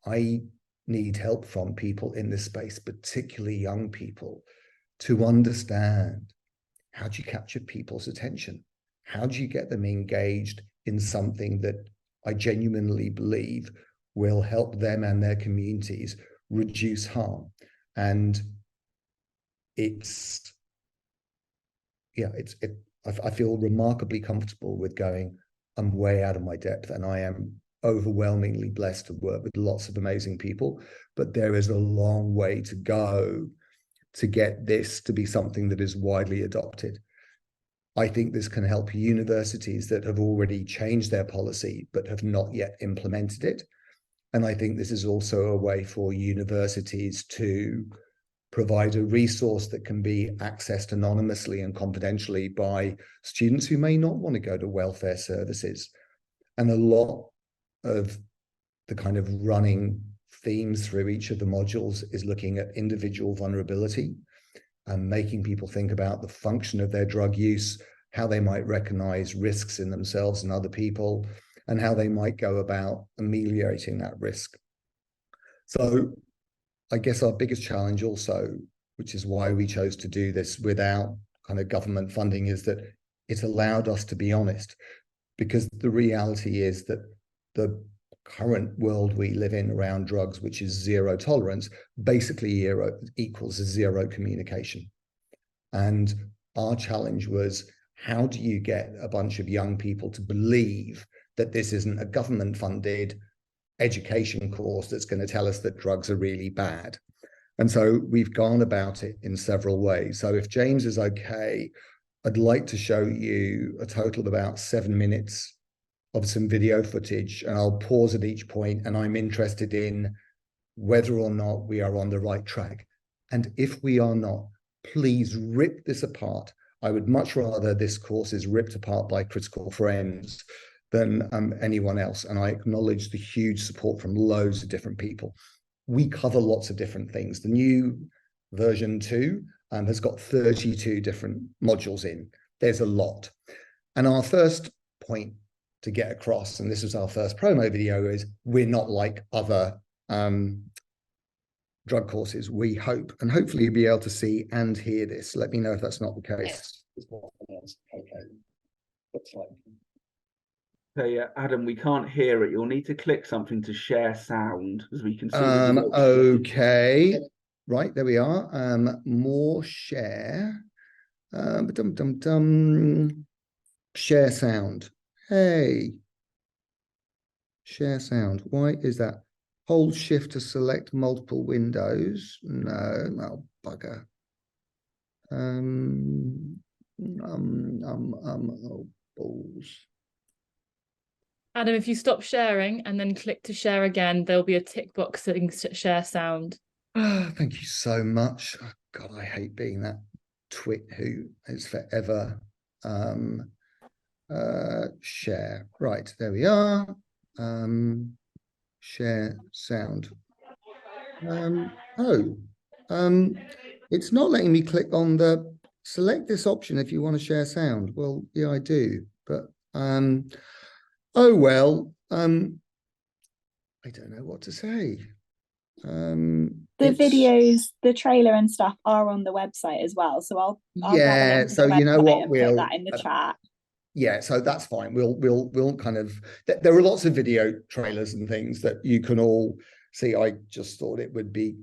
I need help from people in this space, particularly young people, to understand, how do you capture people's attention? How do you get them engaged in something that I genuinely believe will help them and their communities reduce harm? And I feel remarkably comfortable with going, I'm way out of my depth, and I am overwhelmingly blessed to work with lots of amazing people, but there is a long way to go to get this to be something that is widely adopted. I think this can help universities that have already changed their policy but have not yet implemented it. And I think this is also a way for universities to provide a resource that can be accessed anonymously and confidentially by students who may not want to go to welfare services. And a lot of the kind of running themes through each of the modules is looking at individual vulnerability and making people think about the function of their drug use, how they might recognize risks in themselves and other people, and how they might go about ameliorating that risk. So I guess our biggest challenge also, which is why we chose to do this without kind of government funding, is that it allowed us to be honest, because the reality is that the current world we live in around drugs, which is zero tolerance, basically equals zero communication. And our challenge was, how do you get a bunch of young people to believe that this isn't a government-funded education course that's going to tell us that drugs are really bad? And so we've gone about it in several ways. So if James is okay, I'd like to show you a total of about 7 minutes of some video footage, and I'll pause at each point, and I'm interested in whether or not we are on the right track. And if we are not, please rip this apart. I would much rather this course is ripped apart by critical friends than anyone else. And I acknowledge the huge support from loads of different people. We cover lots of different things. The new version 2 has got 32 different modules in. There's a lot. And our first point to get across, and this was our first promo video, is we're not like other drug courses, we hope. And hopefully you'll be able to see and hear this. Let me know if that's not the case. Okay. Looks like.
So Adam, we can't hear it. You'll need to click something to share sound, as we can see.
Okay. Right, there we are. More share. Share sound. Hey. Share sound. Why is that? Hold shift to select multiple windows. No, oh, bugger. Oh, balls.
Adam, if you stop sharing and then click to share again, there'll be a tick box saying share sound.
Oh, thank you so much. Oh, God, I hate being that twit who is forever share. Right, there we are. Share sound. It's not letting me click on the select this option if you want to share sound. Well, yeah, I do, but oh well. I don't know what to say.
The videos, the trailer and stuff are on the website as well. So I'll
yeah. So you know what,
we'll put that in the chat.
Yeah, so that's fine. We'll kind of, there are lots of video trailers and things that you can all see. I just thought it would be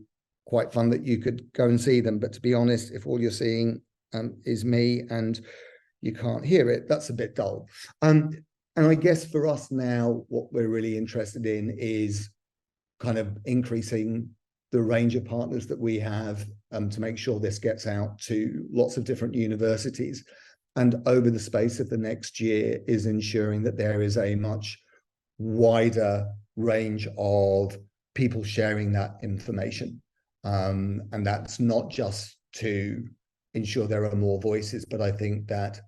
quite fun that you could go and see them. But to be honest, if all you're seeing is me and you can't hear it, that's a bit dull. And I guess for us now, what we're really interested in is kind of increasing the range of partners that we have to make sure this gets out to lots of different universities. And over the space of the next year is ensuring that there is a much wider range of people sharing that information. And that's not just to ensure there are more voices, but I think that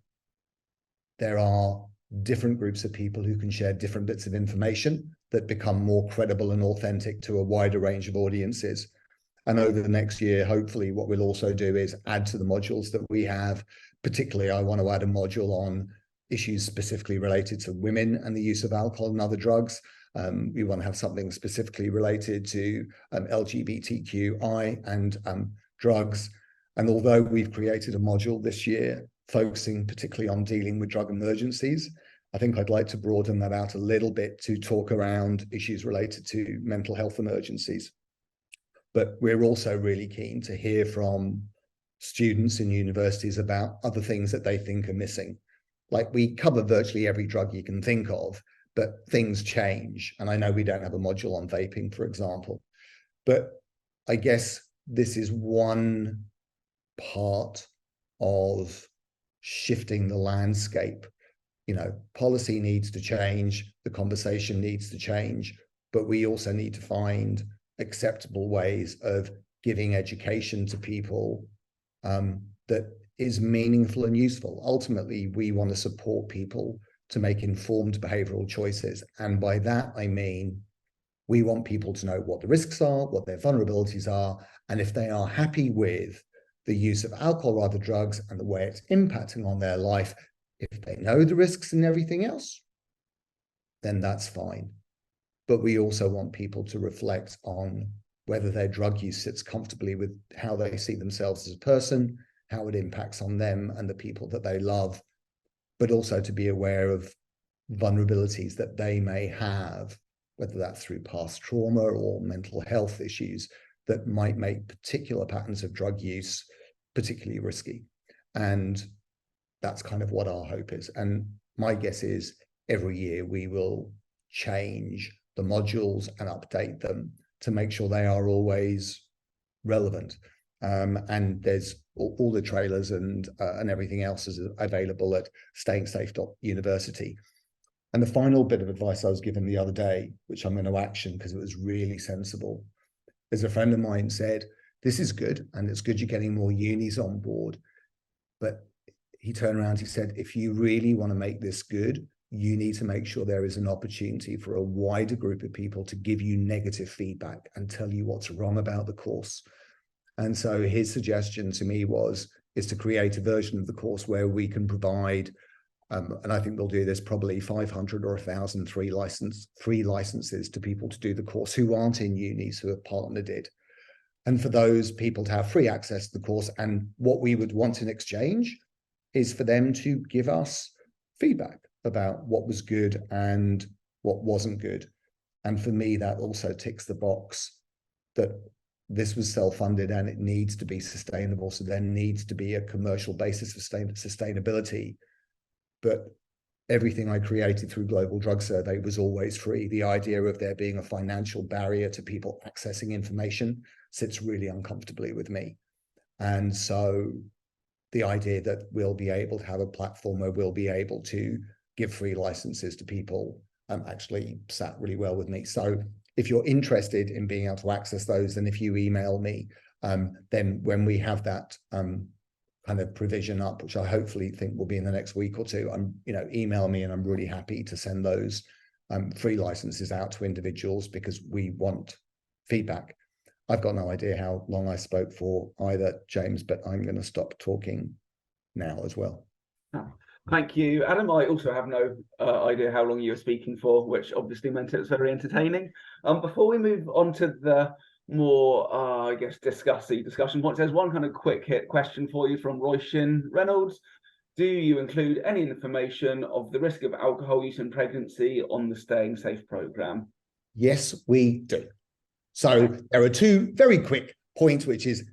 there are different groups of people who can share different bits of information that become more credible and authentic to a wider range of audiences. And over the next year, hopefully what we'll also do is add to the modules that we have. Particularly, I want to add a module on issues specifically related to women and the use of alcohol and other drugs. We want to have something specifically related to LGBTQI and drugs. And although we've created a module this year focusing particularly on dealing with drug emergencies, I think I'd like to broaden that out a little bit to talk around issues related to mental health emergencies. But we're also really keen to hear from students in universities about other things that they think are missing. Like, we cover virtually every drug you can think of, but things change. And I know we don't have a module on vaping, for example, but I guess this is one part of shifting the landscape. You know, policy needs to change, the conversation needs to change, but we also need to find acceptable ways of giving education to people that is meaningful and useful. Ultimately, we want to support people to make informed behavioral choices. And by that, I mean, we want people to know what the risks are, what their vulnerabilities are, and if they are happy with the use of alcohol or other drugs and the way it's impacting on their life, if they know the risks and everything else, then that's fine. But we also want people to reflect on whether their drug use sits comfortably with how they see themselves as a person, how it impacts on them and the people that they love, but also to be aware of vulnerabilities that they may have, whether that's through past trauma or mental health issues that might make particular patterns of drug use particularly risky. And that's kind of what our hope is. And my guess is every year we will change the modules and update them to make sure they are always relevant. And there's all the trailers and everything else is available at stayingsafe.university. And the final bit of advice I was given the other day, which I'm going to action because it was really sensible, is a friend of mine said, this is good, and it's good you're getting more unis on board. But he turned around, he said, if you really want to make this good, you need to make sure there is an opportunity for a wider group of people to give you negative feedback and tell you what's wrong about the course. And so his suggestion to me is to create a version of the course where we can provide, and I think we'll do this, probably 500 or 1,000 free licenses to people to do the course who aren't in unis, who have partnered it. And for those people to have free access to the course. And what we would want in exchange is for them to give us feedback about what was good and what wasn't good. And for me, that also ticks the box that this was self-funded and it needs to be sustainable. So there needs to be a commercial basis for sustainability. But everything I created through Global Drug Survey was always free. The idea of there being a financial barrier to people accessing information sits really uncomfortably with me. And so the idea that we'll be able to have a platform where we'll be able to give free licenses to people actually sat really well with me. So if you're interested in being able to access those, then if you email me, then when we have that kind of provision up, which I hopefully think will be in the next week or two, email me and I'm really happy to send those free licenses out to individuals because we want feedback. I've got no idea how long I spoke for either, James, but I'm going to stop talking now as well.
Thank you, Adam. I also have no idea how long you were speaking for, which obviously meant it was very entertaining. Before we move on to the more, I guess, discussion points, there's one kind of quick hit question for you from Royshin Reynolds. Do you include any information of the risk of alcohol use in pregnancy on the Staying Safe programme?
Yes, we do. So there are two very quick points, which is,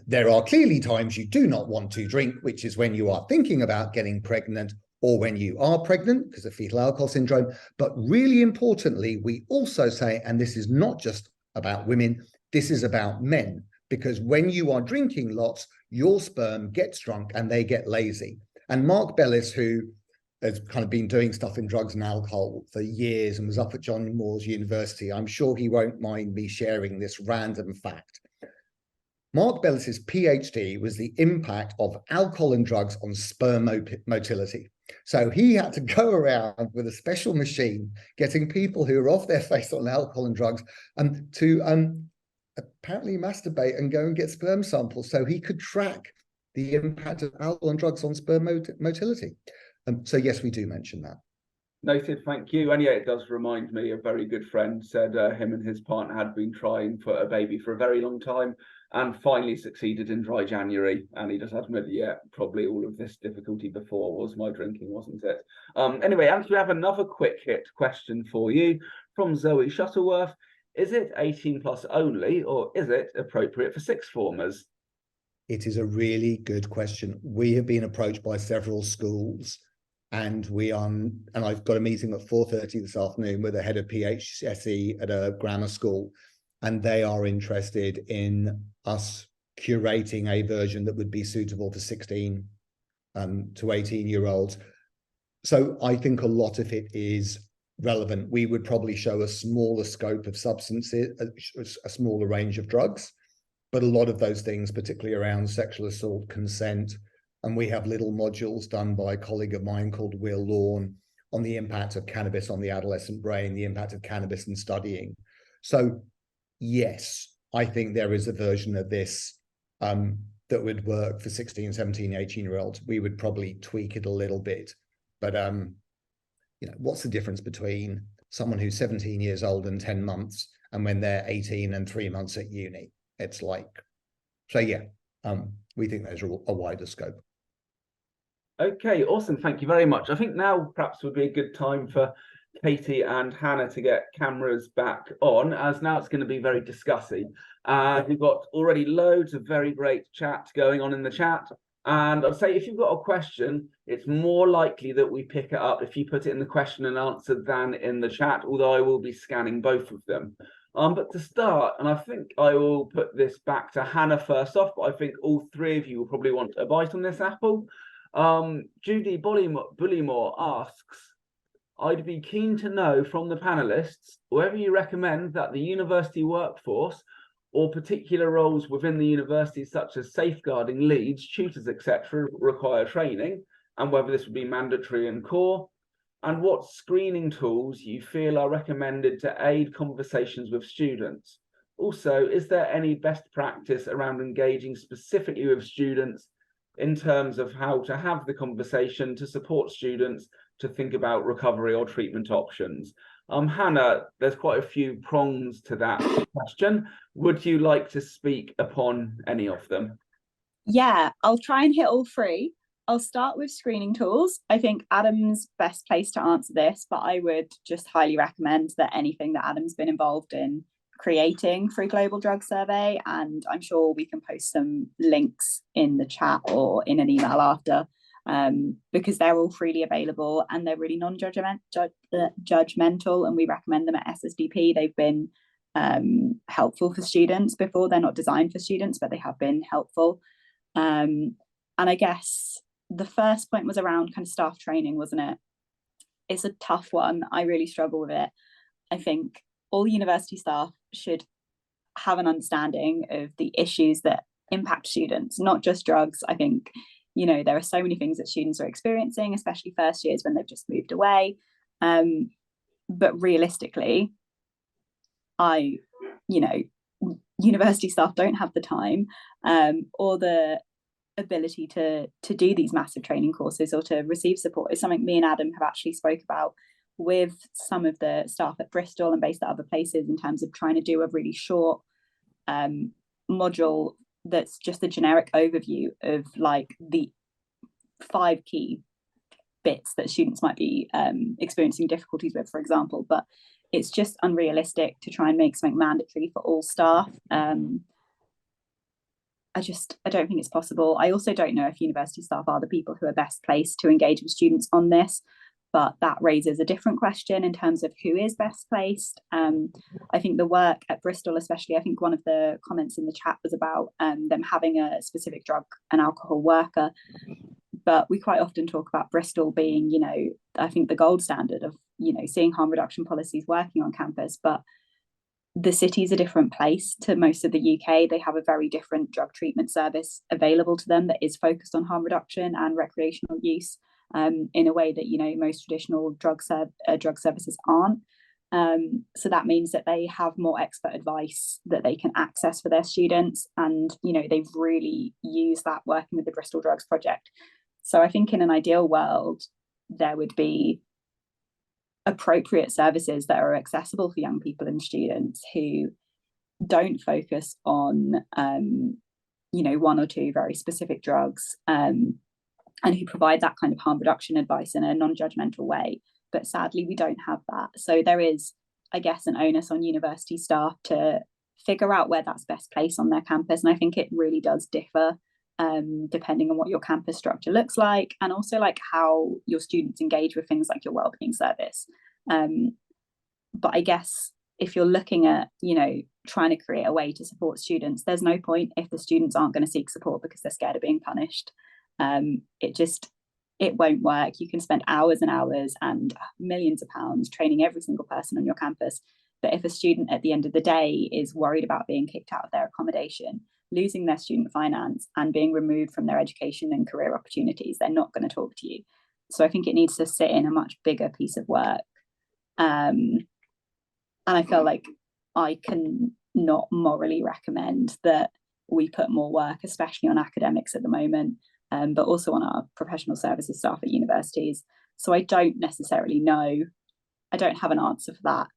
there are clearly times you do not want to drink, which is when you are thinking about getting pregnant or when you are pregnant because of fetal alcohol syndrome. But really importantly, we also say, and this is not just about women, this is about men, because when you are drinking lots, your sperm gets drunk and they get lazy. And Mark Bellis, who has kind of been doing stuff in drugs and alcohol for years and was up at John Moores University, I'm sure he won't mind me sharing this random fact. Mark Bellis's PhD was the impact of alcohol and drugs on sperm motility. So he had to go around with a special machine, getting people who are off their face on alcohol and drugs to apparently masturbate and go and get sperm samples so he could track the impact of alcohol and drugs on sperm motility. So yes, we do mention that.
Noted, thank you. And yeah, it does remind me, a very good friend said him and his partner had been trying for a baby for a very long time and finally succeeded in dry January. And he just admitted, yeah, probably all of this difficulty before was my drinking, wasn't it? Anyway, and we have another quick hit question for you from Zoe Shuttleworth. Is it 18 plus only, or is it appropriate for sixth formers?
It is a really good question. We have been approached by several schools, and I've got a meeting at 4:30 this afternoon with the head of PHSE at a grammar school, and they are interested in us curating a version that would be suitable for 16 to 18-year-olds. So I think a lot of it is relevant. We would probably show a smaller scope of substances, a smaller range of drugs, but a lot of those things, particularly around sexual assault, consent, and we have little modules done by a colleague of mine called Will Lawn on the impact of cannabis on the adolescent brain, the impact of cannabis in studying. So yes, I think there is a version of this that would work for 16, 17, 18-year-olds. We would probably tweak it a little bit. But what's the difference between someone who's 17 years old and 10 months and when they're 18 and 3 months at uni? It's like, so yeah, we think there's a wider scope.
Okay, awesome. Thank you very much. I think now perhaps would be a good time for Katy and Hannah to get cameras back on, as now it's going to be very discussy. We've got already loads of very great chat going on in the chat. And I'd say if you've got a question, it's more likely that we pick it up if you put it in the question and answer than in the chat, although I will be scanning both of them. But to start, and I think I will put this back to Hannah first off, but I think all three of you will probably want a bite on this apple. Judy Bullymore asks, I'd be keen to know from the panelists whether you recommend that the university workforce or particular roles within the university, such as safeguarding leads, tutors, etc., require training, and whether this would be mandatory and core, and what screening tools you feel are recommended to aid conversations with students. Also, is there any best practice around engaging specifically with students in terms of how to have the conversation to support students to think about recovery or treatment options? Hannah, there's quite a few prongs to that question. Would you like to speak upon any of them?
Yeah, I'll try and hit all three. I'll start with screening tools. I think Adam's best place to answer this, but I would just highly recommend that anything that Adam's been involved in creating through Global Drug Survey, and I'm sure we can post some links in the chat or in an email after, because they're all freely available and they're really non-judgmental, and we recommend them at SSDP. They've been helpful for students before. They're not designed for students, but they have been helpful. And I guess the first point was around kind of staff training, wasn't it? It's a tough one. I really struggle with it. I think all university staff should have an understanding of the issues that impact students, not just drugs. I think, there are so many things that students are experiencing, especially first years when they've just moved away. But realistically, university staff don't have the time or the ability to do these massive training courses or to receive support. It's something me and Adam have actually spoke about with some of the staff at Bristol and based at other places, in terms of trying to do a really short module that's just a generic overview of like the 5 key bits that students might be experiencing difficulties with, for example. But it's just unrealistic to try and make something mandatory for all staff. I don't think it's possible. I also don't know if university staff are the people who are best placed to engage with students on this, but that raises a different question in terms of who is best placed. I think the work at Bristol, especially, I think one of the comments in the chat was about them having a specific drug and alcohol worker, but we quite often talk about Bristol being, I think the gold standard of, seeing harm reduction policies working on campus, but the city's a different place to most of the UK. They have a very different drug treatment service available to them that is focused on harm reduction and recreational use in a way that, most traditional drug services aren't. So that means that they have more expert advice that they can access for their students. And, they've really used that working with the Bristol Drugs Project. So I think in an ideal world, there would be appropriate services that are accessible for young people and students who don't focus on one or two very specific drugs, and who provide that kind of harm reduction advice in a non-judgmental way. But sadly, we don't have that. So there is, I guess, an onus on university staff to figure out where that's best placed on their campus. And I think it really does differ depending on what your campus structure looks like, and also like how your students engage with things like your wellbeing service. But I guess if you're looking at, trying to create a way to support students, there's no point if the students aren't going to seek support because they're scared of being punished. It won't work. You can spend hours and hours and millions of pounds training every single person on your campus, but if a student at the end of the day is worried about being kicked out of their accommodation, losing their student finance, and being removed from their education and career opportunities, they're not going to talk to you. So I think it needs to sit in a much bigger piece of work. And I feel like I can not morally recommend that we put more work, especially on academics at the moment, but also on our professional services staff at universities. So I don't necessarily know. I don't have an answer for that.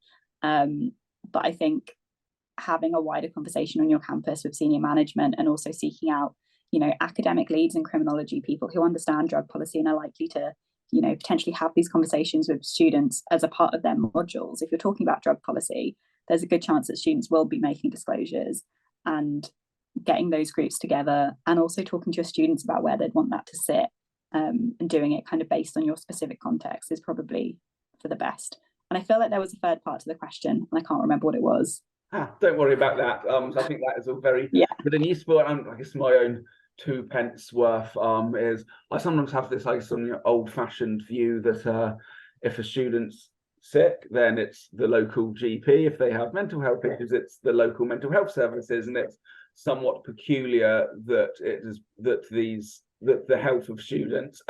But I think having a wider conversation on your campus with senior management, and also seeking out, academic leads and criminology people who understand drug policy and are likely to, potentially have these conversations with students as a part of their modules. If you're talking about drug policy, there's a good chance that students will be making disclosures, and getting those groups together, and also talking to your students about where they'd want that to sit, and doing it kind of based on your specific context is probably for the best. And I feel like there was a third part to the question, and I can't remember what it was.
Don't worry about that. So I think that is all very good and useful. And I guess my own 2 pence worth is, I sometimes have this old-fashioned view that if a student's sick, then it's the local GP. If they have mental health issues, it's the local mental health services. And it's somewhat peculiar that the health of students,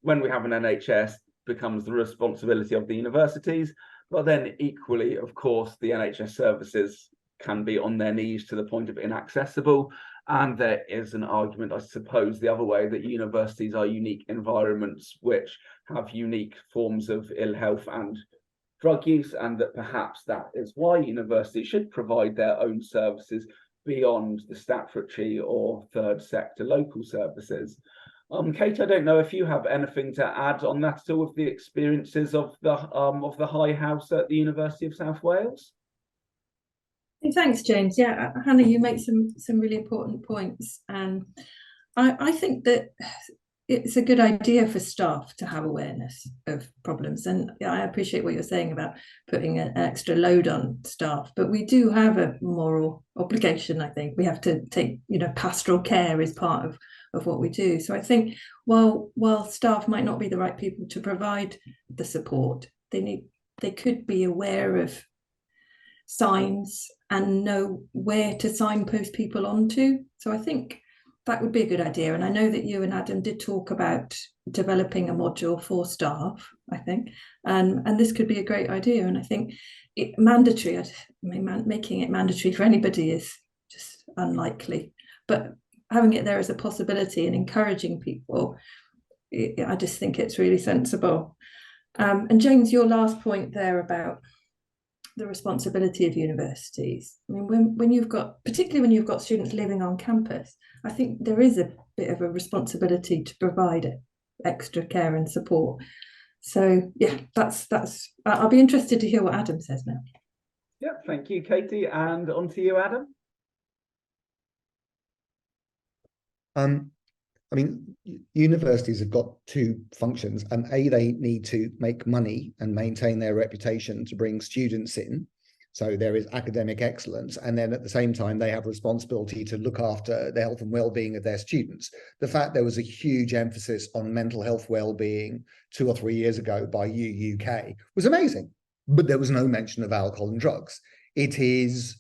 when we have an NHS, becomes the responsibility of the universities. But then equally, of course, the NHS services can be on their knees to the point of inaccessible. And there is an argument, I suppose, the other way, that universities are unique environments which have unique forms of ill health and drug use, and that perhaps that is why universities should provide their own services beyond the statutory or third sector local services. Katy, I don't know if you have anything to add on that at all with the experiences of the High House at the University of South Wales.
Thanks, James. Yeah, Hannah, you make some really important points, and I think that it's a good idea for staff to have awareness of problems. And I appreciate what you're saying about putting an extra load on staff, but we do have a moral obligation. I think we have to take, pastoral care is part of what we do. So I think while staff might not be the right people to provide the support, they could be aware of signs and know where to signpost people onto. So I think that would be a good idea. And I know that you and Adam did talk about developing a module for staff, I think, and this could be a great idea. And I think making it mandatory for anybody is just unlikely, but having it there as a possibility and encouraging people, I just think it's really sensible. And James, your last point there about the responsibility of universities. I mean, particularly when you've got students living on campus, I think there is a bit of a responsibility to provide extra care and support. So yeah, that's. I'll be interested to hear what Adam says now.
Yeah, thank you, Katy, and on to you, Adam.
I mean, universities have got 2 functions, and they need to make money and maintain their reputation to bring students in. So there is academic excellence, and then at the same time, they have responsibility to look after the health and well-being of their students. The fact there was a huge emphasis on mental health well-being 2 or 3 years ago by UK was amazing, but there was no mention of alcohol and drugs. It is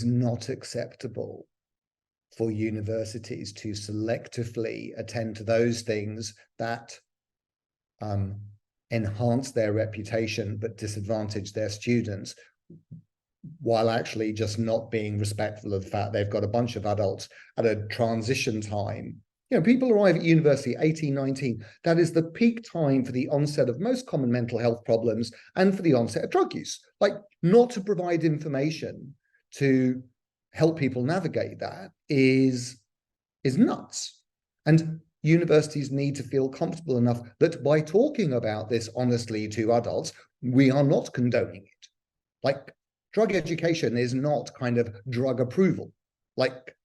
not acceptable for universities to selectively attend to those things that enhance their reputation but disadvantage their students, while actually just not being respectful of the fact they've got a bunch of adults at a transition time. You know, people arrive at university 18, 19. That is the peak time for the onset of most common mental health problems and for the onset of drug use. Like, not to provide information to help people navigate that is nuts. And universities need to feel comfortable enough that by talking about this honestly to adults, we are not condoning it. Like, drug education is not kind of drug approval. Like,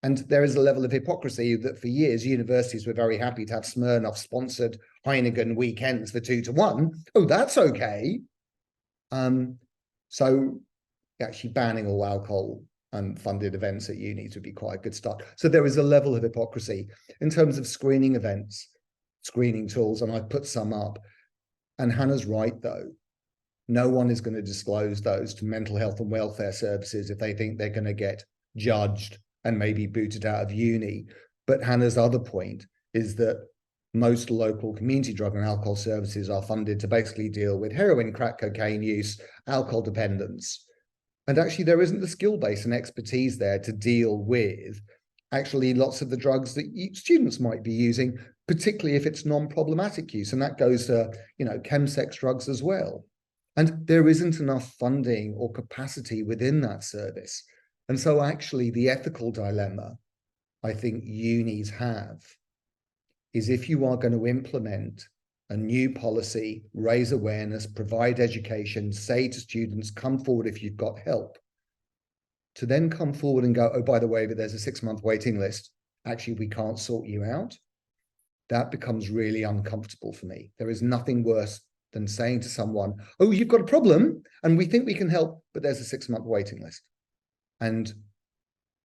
and there is a level of hypocrisy that for years universities were very happy to have Smirnoff sponsored Heineken weekends for 2 to 1. Oh, that's okay. So actually banning all alcohol funded events at uni would be quite a good start. So there is a level of hypocrisy in terms of screening events, screening tools, and I've put some up. And Hannah's right, though. No one is going to disclose those to mental health and welfare services if they think they're going to get judged and maybe booted out of uni. But Hannah's other point is that most local community drug and alcohol services are funded to basically deal with heroin, crack cocaine use, alcohol dependence. And actually there isn't the skill base and expertise there to deal with actually lots of the drugs that students might be using, particularly if it's non-problematic use. And that goes to, you know, chemsex drugs as well. And there isn't enough funding or capacity within that service. And so actually the ethical dilemma I think unis have is, if you are going to implement a new policy, raise awareness, provide education, say to students, come forward if you've got help, to then come forward and go, oh, by the way, but there's a 6-month waiting list. Actually, we can't sort you out. That becomes really uncomfortable for me. There is nothing worse than saying to someone, oh, you've got a problem and we think we can help, but there's a 6-month waiting list. And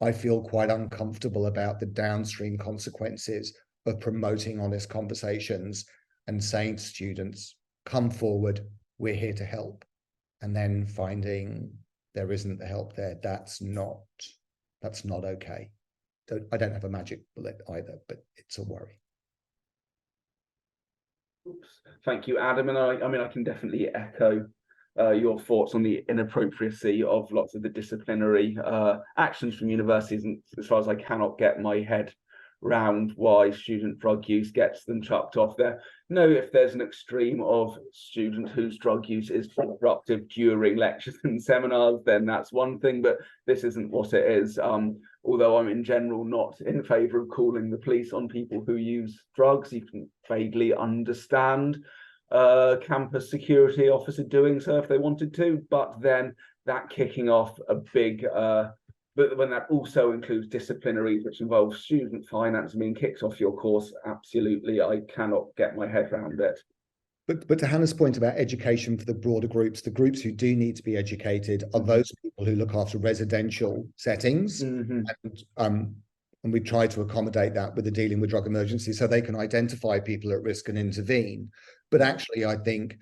I feel quite uncomfortable about the downstream consequences of promoting honest conversations and saying to students, come forward, we're here to help. And then finding there isn't the help there. That's not okay. I don't have a magic bullet either, but it's a worry.
Oops. Thank you, Adam. And I mean, I can definitely echo your thoughts on the inappropriacy of lots of the disciplinary actions from universities, and as far as I cannot get my head round why student drug use gets them chucked off there. No, if there's an extreme of student whose drug use is disruptive during lectures and seminars, then that's one thing, but this isn't what it is. Although I'm in general not in favour of calling the police on people who use drugs, you can vaguely understand campus security officer doing so if they wanted to, but then that kicking off a big but when that also includes disciplinaries which involve student finance, I mean, kicks off your course, absolutely, I cannot get my head around it.
But to Hannah's point about education for the broader groups, the groups who do need to be educated are those people who look after residential settings. And we try to accommodate that with the dealing with drug emergencies so they can identify people at risk and intervene. But actually, I think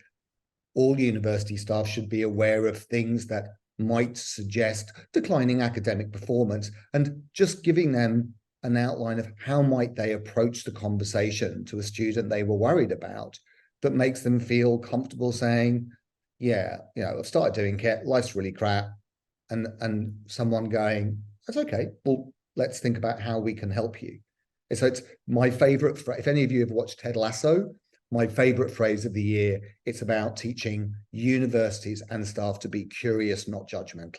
all university staff should be aware of things that might suggest declining academic performance, and just giving them an outline of how might they approach the conversation to a student they were worried about that makes them feel comfortable saying, yeah, you know, I've started doing it, life's really crap, and someone going, that's okay, well, let's think about how we can help you. And so it's my favorite, if any of you have watched Ted Lasso, my favorite phrase of the year, it's about teaching universities and staff to be curious, not judgmental.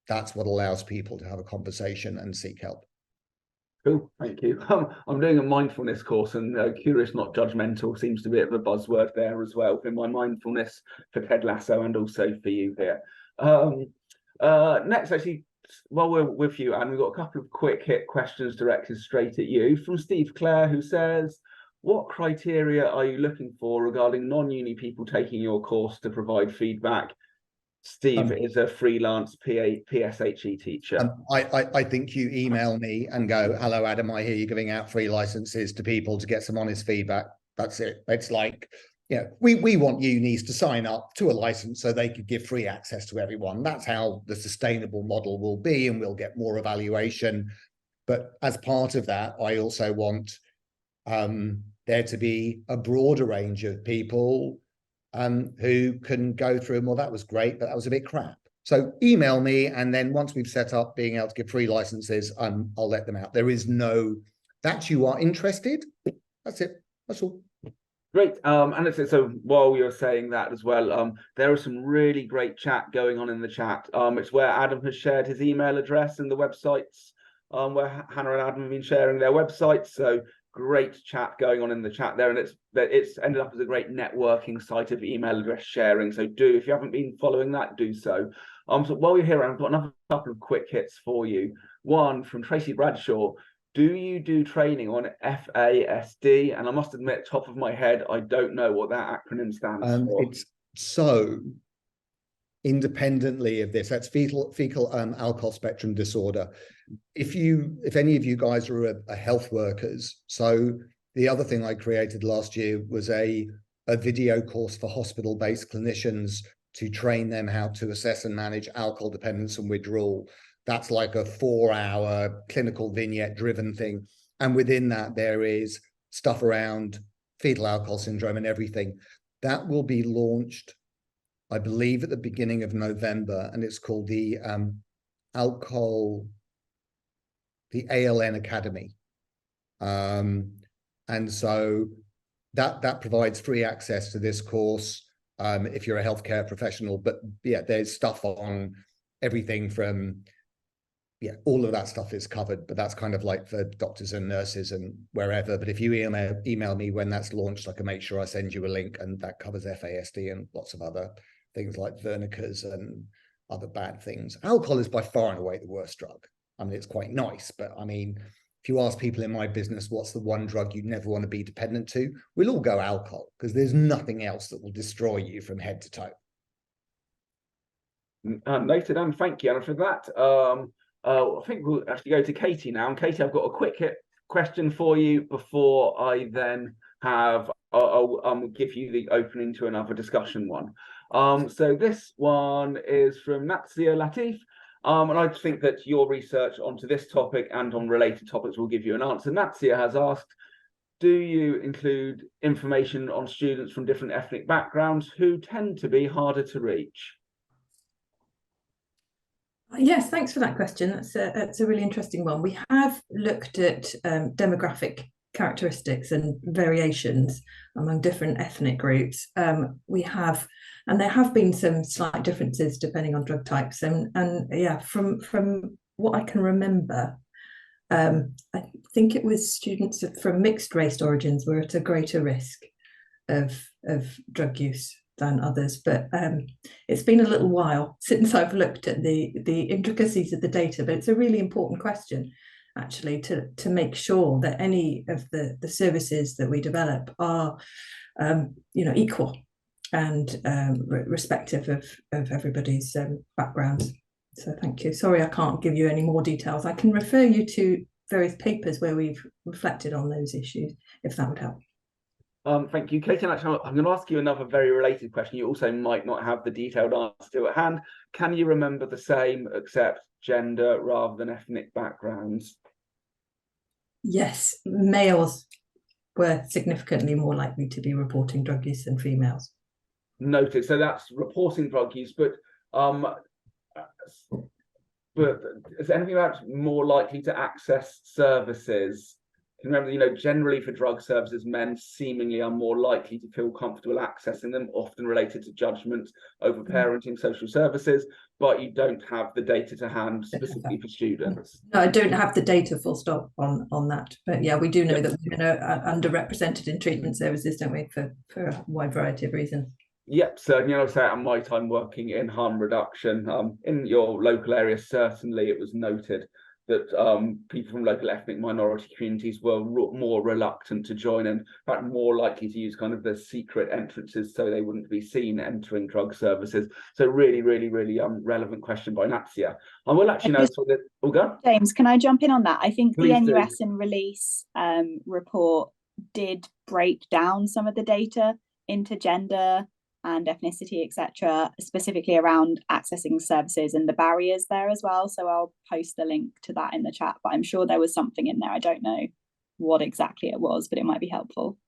That's what allows people to have a conversation and seek help.
Cool, thank you. I'm doing a mindfulness course, and curious, not judgmental seems to be a bit of a buzzword there as well in my mindfulness for Ted Lasso and also for you here. Next, actually, while we're with you, Anne, we've got a couple of quick hit questions directed straight at you from Steve Clare, who says, what criteria are you looking for regarding non-uni people taking your course to provide feedback? Steve is a freelance PSHE teacher.
I think you email me and go, hello, Adam, I hear you're giving out free licenses to people to get some honest feedback. That's it. It's like, you know, we want unis to sign up to a license so they could give free access to everyone. That's how the sustainable model will be, and we'll get more evaluation. But as part of that, I also want there to be a broader range of people who can go through, well, that was great, but that was a bit crap. So email me, and then once we've set up being able to give free licenses, I'll let them out. There is no, that you are interested, that's it, that's all.
Great. And so while we were saying that as well, there is some really great chat going on in the chat. It's where Adam has shared his email address and the websites, where Hannah and Adam have been sharing their websites. So great chat going on in the chat there, and it's ended up as a great networking site of email address sharing. So if you haven't been following that, do so. So while you're here, I've got another couple of quick hits for you. One from Tracy Bradshaw. Do you do training on FASD? And I must admit, top of my head, I don't know what that acronym stands for.
It's so independently of this, that's fecal alcohol spectrum disorder. If any of you guys are health workers, so the other thing I created last year was a video course for hospital-based clinicians to train them how to assess and manage alcohol dependence and withdrawal. That's like a 4-hour clinical vignette driven thing. And within that, there is stuff around fetal alcohol syndrome and everything. That will be launched, I believe, at the beginning of November, and it's called the ALN Academy. And so that provides free access to this course if you're a healthcare professional. But yeah, there's stuff on everything from, all of that stuff is covered, but that's kind of like for doctors and nurses and wherever. But if you email me when that's launched, I can make sure I send you a link, and that covers FASD and lots of other things like Wernicke's and other bad things. Alcohol is by far and away the worst drug. I mean, it's quite nice, but I mean, if you ask people in my business, what's the one drug you'd never want to be dependent to? We'll all go alcohol, because there's nothing else that will destroy you from head to toe.
Noted, and thank you, Anna, for that. I think we'll actually go to Katy now. And Katy, I've got a quick question for you before I then have I'll give you the opening to another discussion one. So this one is from Natsia Latif. And I think that your research onto this topic and on related topics will give you an answer. Natsia has asked, do you include information on students from different ethnic backgrounds who tend to be harder to reach?
Yes, thanks for that question. That's a really interesting one. We have looked at demographic characteristics and variations among different ethnic groups. And there have been some slight differences depending on drug types. And yeah, from what I can remember, I think it was students from mixed race origins were at a greater risk of drug use than others, but it's been a little while since I've looked at the intricacies of the data. But it's a really important question, actually, to make sure that any of the services that we develop are equal and respective of everybody's backgrounds. So thank you. Sorry, I can't give you any more details. I can refer you to various papers where we've reflected on those issues, if that would help.
Thank you, Katy. And actually, I'm going to ask you another very related question. You also might not have the detailed answer to at hand. Can you remember the same except gender rather than ethnic backgrounds?
Yes, males were significantly more likely to be reporting drug use than females.
Noted. So that's reporting drug use, but is anything about more likely to access services? Remember, generally for drug services, men seemingly are more likely to feel comfortable accessing them, often related to judgment over parenting, social services, but you don't have the data to hand specifically for students.
No, I don't have the data full stop on that. But yeah, we do know that women are underrepresented in treatment services, don't we, for a wide variety of reasons.
Yep, certainly. I would say at my time working in harm reduction, in your local area, certainly it was noted that people from local ethnic minority communities were more reluctant to join, and in fact more likely to use kind of the secret entrances so they wouldn't be seen entering drug services. So really, really, really relevant question by Natsia. I will actually know that. Oh, go.
James, can I jump in on that? I think
Please
the NUS and release report did break down some of the data into gender and ethnicity, etc., specifically around accessing services and the barriers there as well. So I'll post the link to that in the chat, but I'm sure there was something in there. I don't know what exactly it was, but it might be helpful.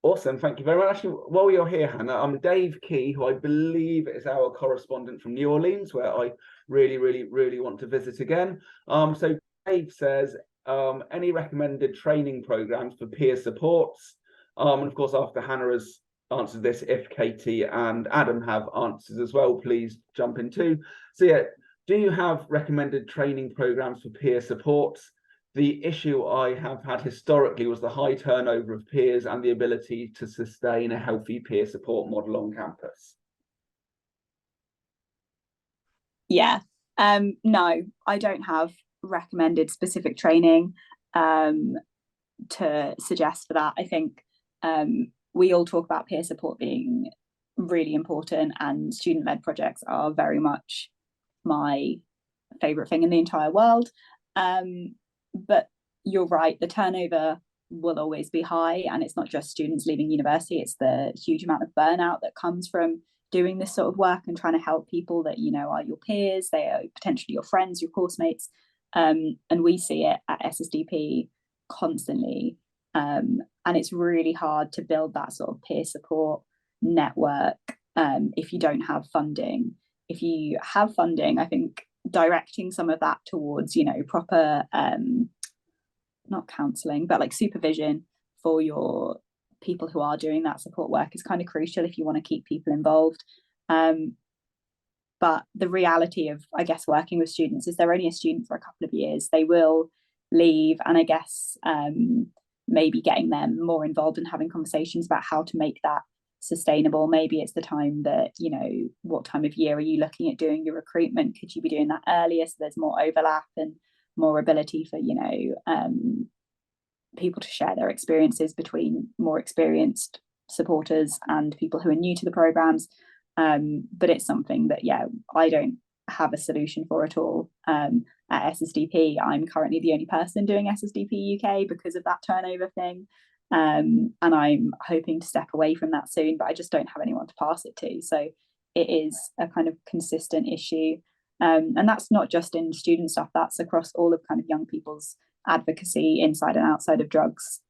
Awesome, thank you very much. Actually, while you're here, Hannah, I'm Dave Key, who I believe is our correspondent from New Orleans, where I really want to visit again. So Dave says, any recommended training programs for peer supports? And of course, after Hannah has answered this, if Katy and Adam have answers as well, please jump in too. So yeah, do you have recommended training programs for peer supports? The issue I have had historically was the high turnover of peers and the ability to sustain a healthy peer support model on campus.
Yeah, no, I don't have recommended specific training to suggest for that. I think we all talk about peer support being really important, and student-led projects are very much my favourite thing in the entire world. But you're right, the turnover will always be high, and it's not just students leaving university, it's the huge amount of burnout that comes from doing this sort of work and trying to help people that, you know, are your peers, they are potentially your friends, your course mates. And we see it at SSDP constantly. And it's really hard to build that sort of peer support network if you don't have funding. If you have funding, I think directing some of that towards, you know, proper not counselling, but like supervision for your people who are doing that support work is kind of crucial if you want to keep people involved. But the reality of, I guess, working with students is they're only a student for a couple of years, they will leave, and I guess maybe getting them more involved and having conversations about how to make that sustainable. Maybe it's the time that, you know, what time of year are you looking at doing your recruitment? Could you be doing that earlier so there's more overlap and more ability for, you know, people to share their experiences between more experienced supporters and people who are new to the programs. But it's something that, yeah, I don't have a solution for at all. At SSDP, I'm currently the only person doing SSDP UK because of that turnover thing. And I'm hoping to step away from that soon, but I just don't have anyone to pass it to. So it is a kind of consistent issue. And that's not just in student stuff, that's across all of kind of young people's advocacy inside and outside of drugs.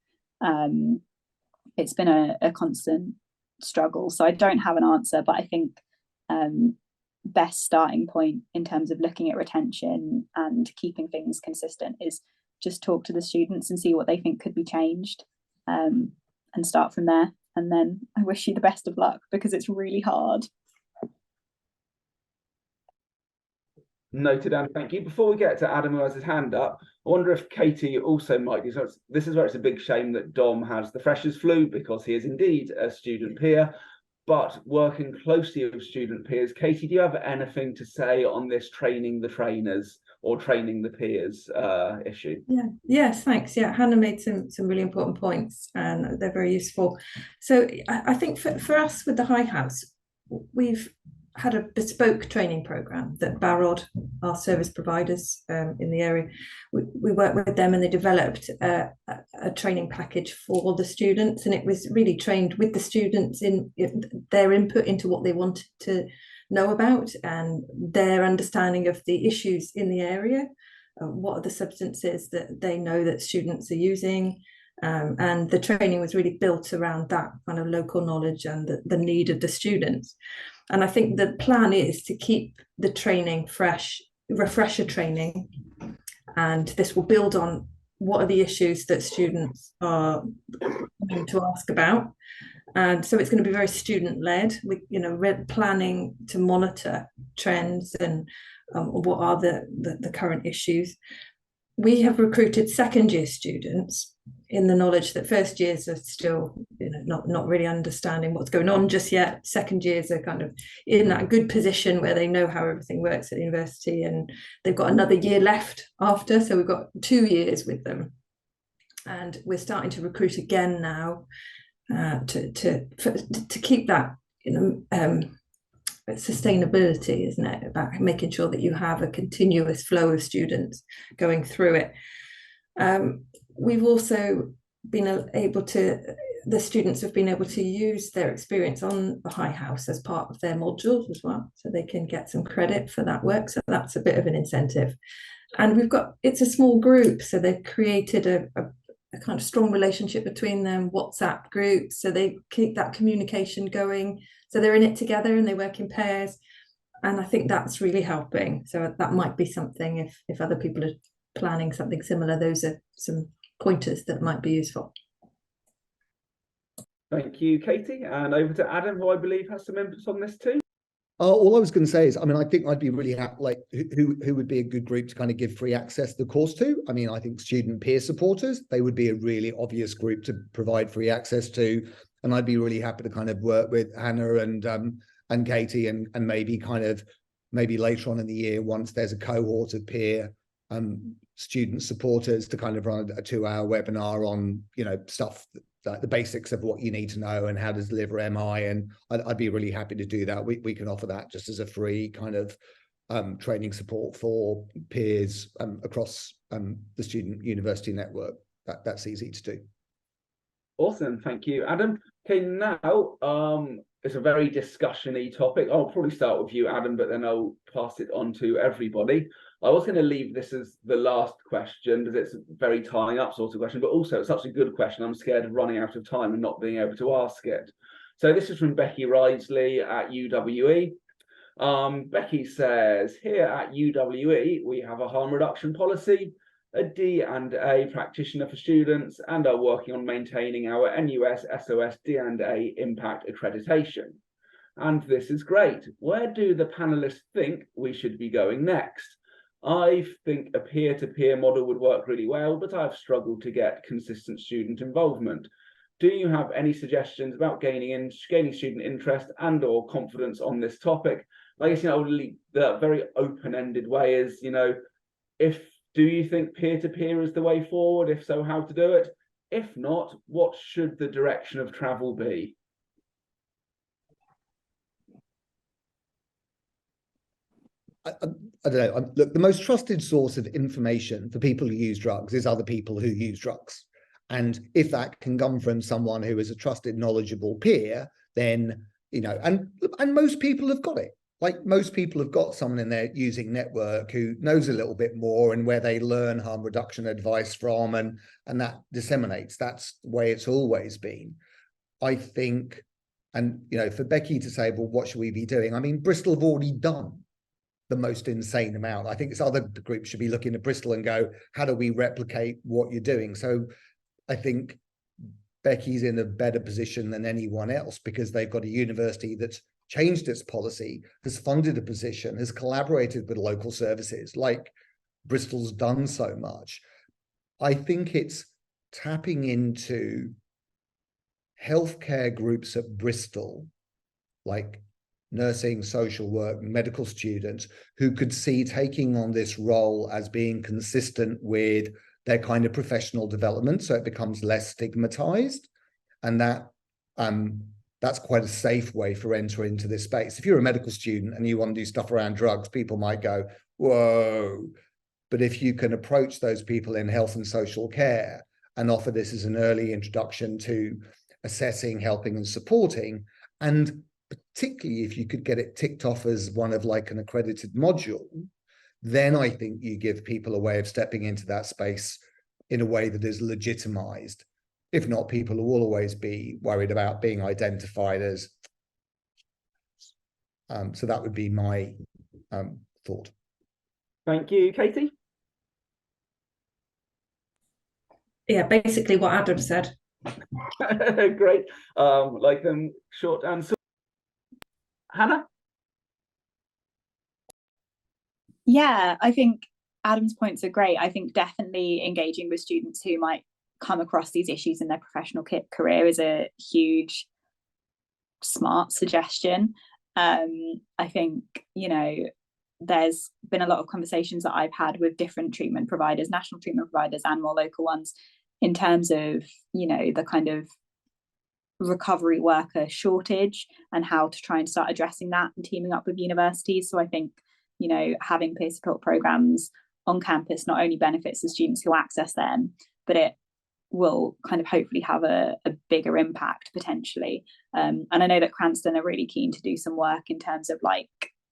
It's been a constant struggle. So I don't have an answer, but I think best starting point in terms of looking at retention and keeping things consistent is just talk to the students and see what they think could be changed, and start from there. And then I wish you the best of luck because it's really hard.
Noted, and thank you. Before we get to Adam, who has his hand up, I wonder if Katy also might do. So this is where it's a big shame that Dom has the freshers flu, because he is indeed a student peer. But working closely with student peers, Katy, do you have anything to say on this training the trainers or training the peers issue?
Yeah. Yes, thanks. Yeah, Hannah made some really important points, and they're very useful. So I think for us with the High House, we've had a bespoke training program that Barrod, our service providers in the area, we worked with them, and they developed a training package for the students, and it was really trained with the students in their input into what they wanted to know about and their understanding of the issues in the area. What are the substances that they know that students are using? And the training was really built around that kind of local knowledge and the need of the students. And I think the plan is to keep the training fresh, refresher training, and this will build on what are the issues that students are going to ask about. And so it's going to be very student-led, with, you know, planning to monitor trends and what are the current issues. We have recruited second-year students in the knowledge that first years are still, you know, not really understanding what's going on just yet. Second years are kind of in that good position where they know how everything works at university, and they've got another year left after. So we've got 2 years with them, and we're starting to recruit again now to keep that, you know, sustainability, isn't it? About making sure that you have a continuous flow of students going through it. We've also been able to, the students have been able to use their experience on the High House as part of their modules as well, so they can get some credit for that work. So that's a bit of an incentive. And we've got, it's a small group, so they've created a kind of strong relationship between them, WhatsApp groups, so they keep that communication going. So they're in it together and they work in pairs. And I think that's really helping. So that might be something, if other people are planning something similar, those are some pointers that might be useful.
Thank you, Katie. And over to Adam, who I believe has some inputs on this too.
All I was going to say is, I mean, I think I'd be really happy, like, who would be a good group to kind of give free access to the course to? I mean, I think student peer supporters, they would be a really obvious group to provide free access to. And I'd be really happy to kind of work with Hanna and Katie and maybe later on in the year, once there's a cohort of peer student supporters, to kind of run a 2-hour webinar on, you know, stuff that the basics of what you need to know and how to deliver MI. And I'd be really happy to do that. We can offer that just as a free kind of training support for peers across the student university network. That's easy to do.
Awesome, thank you, Adam. Okay, now it's a very discussion-y topic. I'll probably start with you, Adam, but then I'll pass it on to everybody. I was going to leave this as the last question because it's a very tying up sort of question, but also it's such a good question. I'm scared of running out of time and not being able to ask it. So this is from Becky Ridesley at UWE. Becky says, here at UWE, we have a harm reduction policy, a D&A practitioner for students, and are working on maintaining our NUS SOS D&A impact accreditation. And this is great. Where do the panelists think we should be going next? I think a peer-to-peer model would work really well, but I've struggled to get consistent student involvement. Do you have any suggestions about gaining student interest and or confidence on this topic? I guess, you know, the very open-ended way is, you know, do you think peer-to-peer is the way forward? If so, how to do it? If not, what should the direction of travel be?
I don't know. Look, the most trusted source of information for people who use drugs is other people who use drugs. And if that can come from someone who is a trusted, knowledgeable peer, then, you know, and most people have got it. Like, most people have got someone in their using network who knows a little bit more and where they learn harm reduction advice from, and that disseminates. That's the way it's always been. I think, and, you know, for Becky to say, well, what should we be doing? I mean, Bristol have already done the most insane amount. I think it's other groups should be looking at Bristol and go, how do we replicate what you're doing? So I think Becky's in a better position than anyone else because they've got a university that's changed its policy, has funded a position, has collaborated with local services, like Bristol's done so much. I think it's tapping into healthcare groups at Bristol, like nursing, social work, medical students, who could see taking on this role as being consistent with their kind of professional development, so it becomes less stigmatized. And that's quite a safe way for entry into this space. If you're a medical student and you want to do stuff around drugs, people might go, whoa. But if you can approach those people in health and social care and offer this as an early introduction to assessing, helping and supporting, and particularly if you could get it ticked off as one of like an accredited module, then I think you give people a way of stepping into that space in a way that is legitimized. If not, people will always be worried about being identified as. So that would be my thought.
Thank you, Katie.
Yeah, basically what Adam said.
Great. Like them short and sweet. Hanna?
Yeah, I think Adam's points are great. I think definitely engaging with students who might come across these issues in their professional career is a huge, smart suggestion. I think, you know, there's been a lot of conversations that I've had with different treatment providers, national treatment providers and more local ones, in terms of, you know, the kind of recovery worker shortage and how to try and start addressing that and teaming up with universities. So I think, you know, having peer support programs on campus not only benefits the students who access them, but it will kind of hopefully have a bigger impact potentially. And I know that Cranston are really keen to do some work in terms of like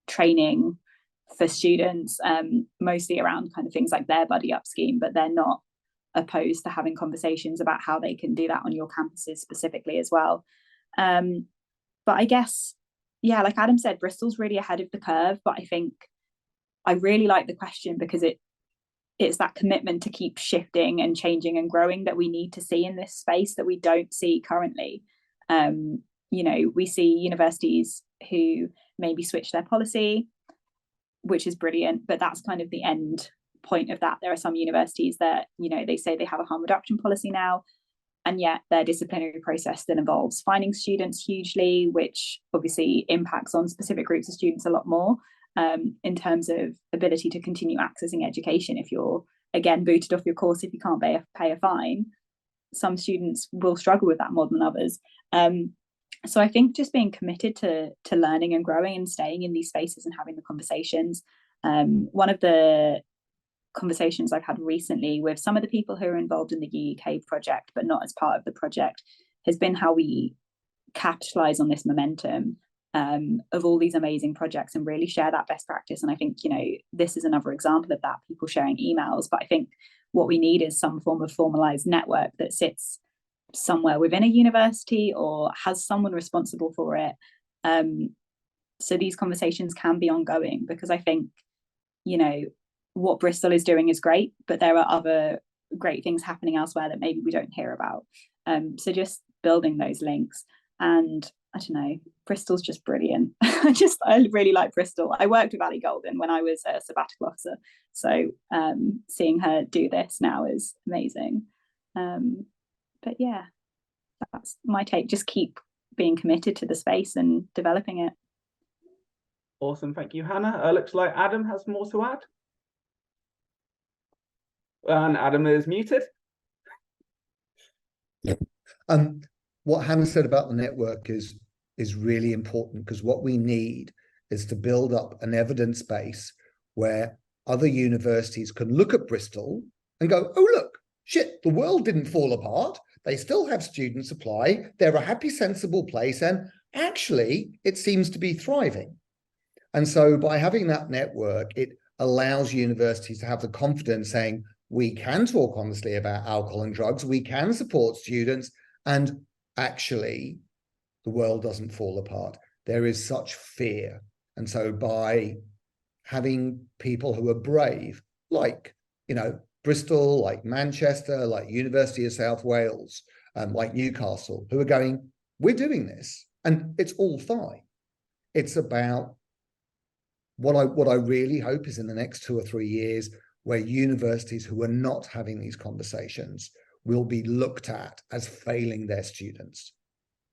training for students, mostly around kind of things like their buddy up scheme, but they're not opposed to having conversations about how they can do that on your campuses specifically as well. But I guess, yeah, like Adam said, Bristol's really ahead of the curve, but I think I really like the question because it's that commitment to keep shifting and changing and growing that we need to see in this space that we don't see currently. You know, we see universities who maybe switch their policy, which is brilliant, but that's kind of the end point of that. There are some universities that, you know, they say they have a harm reduction policy now, and yet their disciplinary process still involves fining students hugely, which obviously impacts on specific groups of students a lot more, in terms of ability to continue accessing education. If you're, again, booted off your course, if you can't pay a fine, some students will struggle with that more than others. So I think just being committed to learning and growing and staying in these spaces and having the conversations. One of the conversations I've had recently with some of the people who are involved in the UUK project, but not as part of the project, has been how we capitalize on this momentum of all these amazing projects and really share that best practice. And I think, you know, this is another example of that, people sharing emails. But I think what we need is some form of formalized network that sits somewhere within a university or has someone responsible for it. So these conversations can be ongoing, because I think, you know, what Bristol is doing is great, but there are other great things happening elsewhere that maybe we don't hear about. So just building those links. And I don't know, Bristol's just brilliant. I really like Bristol. I worked with Ali Golden when I was a sabbatical officer. So seeing her do this now is amazing. But yeah, that's my take. Just keep being committed to the space and developing it.
Awesome, thank you, Hannah. Looks like Adam has more to add. And Adam is muted.
What Hannah said about the network is really important, because what we need is to build up an evidence base where other universities can look at Bristol and go, oh, look, shit, the world didn't fall apart. They still have students apply. They're a happy, sensible place. And actually, it seems to be thriving. And so by having that network, it allows universities to have the confidence saying, we can talk honestly about alcohol and drugs. We can support students. And actually, the world doesn't fall apart. There is such fear. And so by having people who are brave, like, you know, Bristol, like Manchester, like University of South Wales, like Newcastle, who are going, we're doing this, and it's all fine. It's about what I really hope is in the next 2 or 3 years, where universities who are not having these conversations will be looked at as failing their students.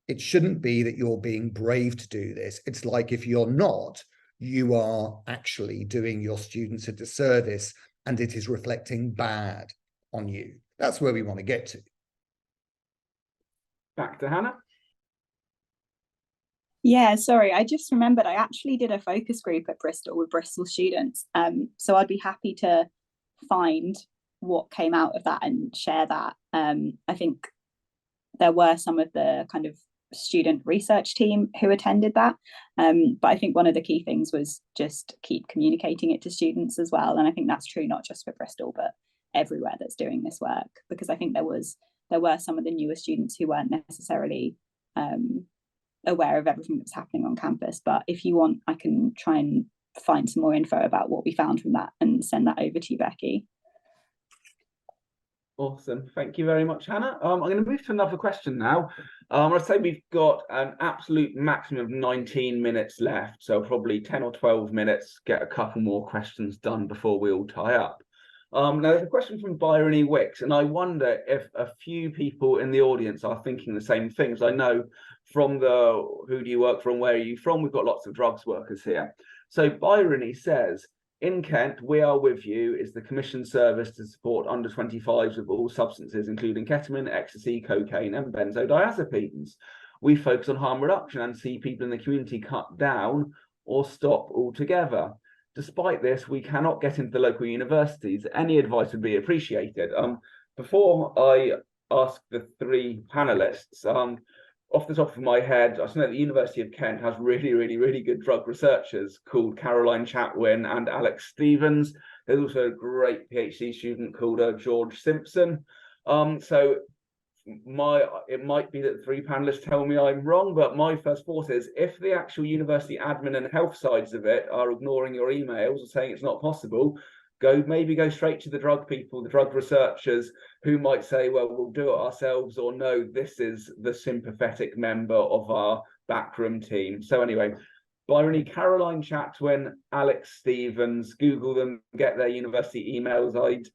It shouldn't be that you're being brave to do this. It's like, if you're not, you are actually doing your students a disservice, and it is reflecting bad on you. That's where we want to get to.
Back to Hannah.
Yeah, sorry, I just remembered I actually did a focus group at Bristol with Bristol students. So I'd be happy to find what came out of that and share that. I think there were some of the kind of student research team who attended that. But I think one of the key things was just keep communicating it to students as well. And I think that's true not just for Bristol, but everywhere that's doing this work, because I think there were some of the newer students who weren't necessarily aware of everything that's happening on campus. But if you want, I can try and find some more info about what we found from that and send that over to you, Becky.
Awesome, thank you very much, Hannah. I'm going to move to another question now. I'd say we've got an absolute maximum of 19 minutes left, so probably 10 or 12 minutes, get a couple more questions done before we all tie up. Now, there's a question from Byron Wicks, and I wonder if a few people in the audience are thinking the same things. I know from the who do you work for and where are you from, we've got lots of drugs workers here. So Byron says, in Kent, We Are With You is the commissioned service to support under 25s with all substances, including ketamine, ecstasy, cocaine, and benzodiazepines. We focus on harm reduction and see people in the community cut down or stop altogether. Despite this, we cannot get into the local universities. Any advice would be appreciated. Before I ask the three panelists, off the top of my head, I know the University of Kent has really good drug researchers called Caroline Chatwin and Alex Stevens. There's also a great PhD student called George Simpson. So it might be that the three panelists tell me I'm wrong, but my first thought is if the actual university admin and health sides of it are ignoring your emails or saying it's not possible, maybe go straight to the drug people, the drug researchers, who might say, well, we'll do it ourselves, or no, this is the sympathetic member of our backroom team. So anyway, Byron, Caroline Chatwin, Alex Stevens, Google them, get their university emails. I'd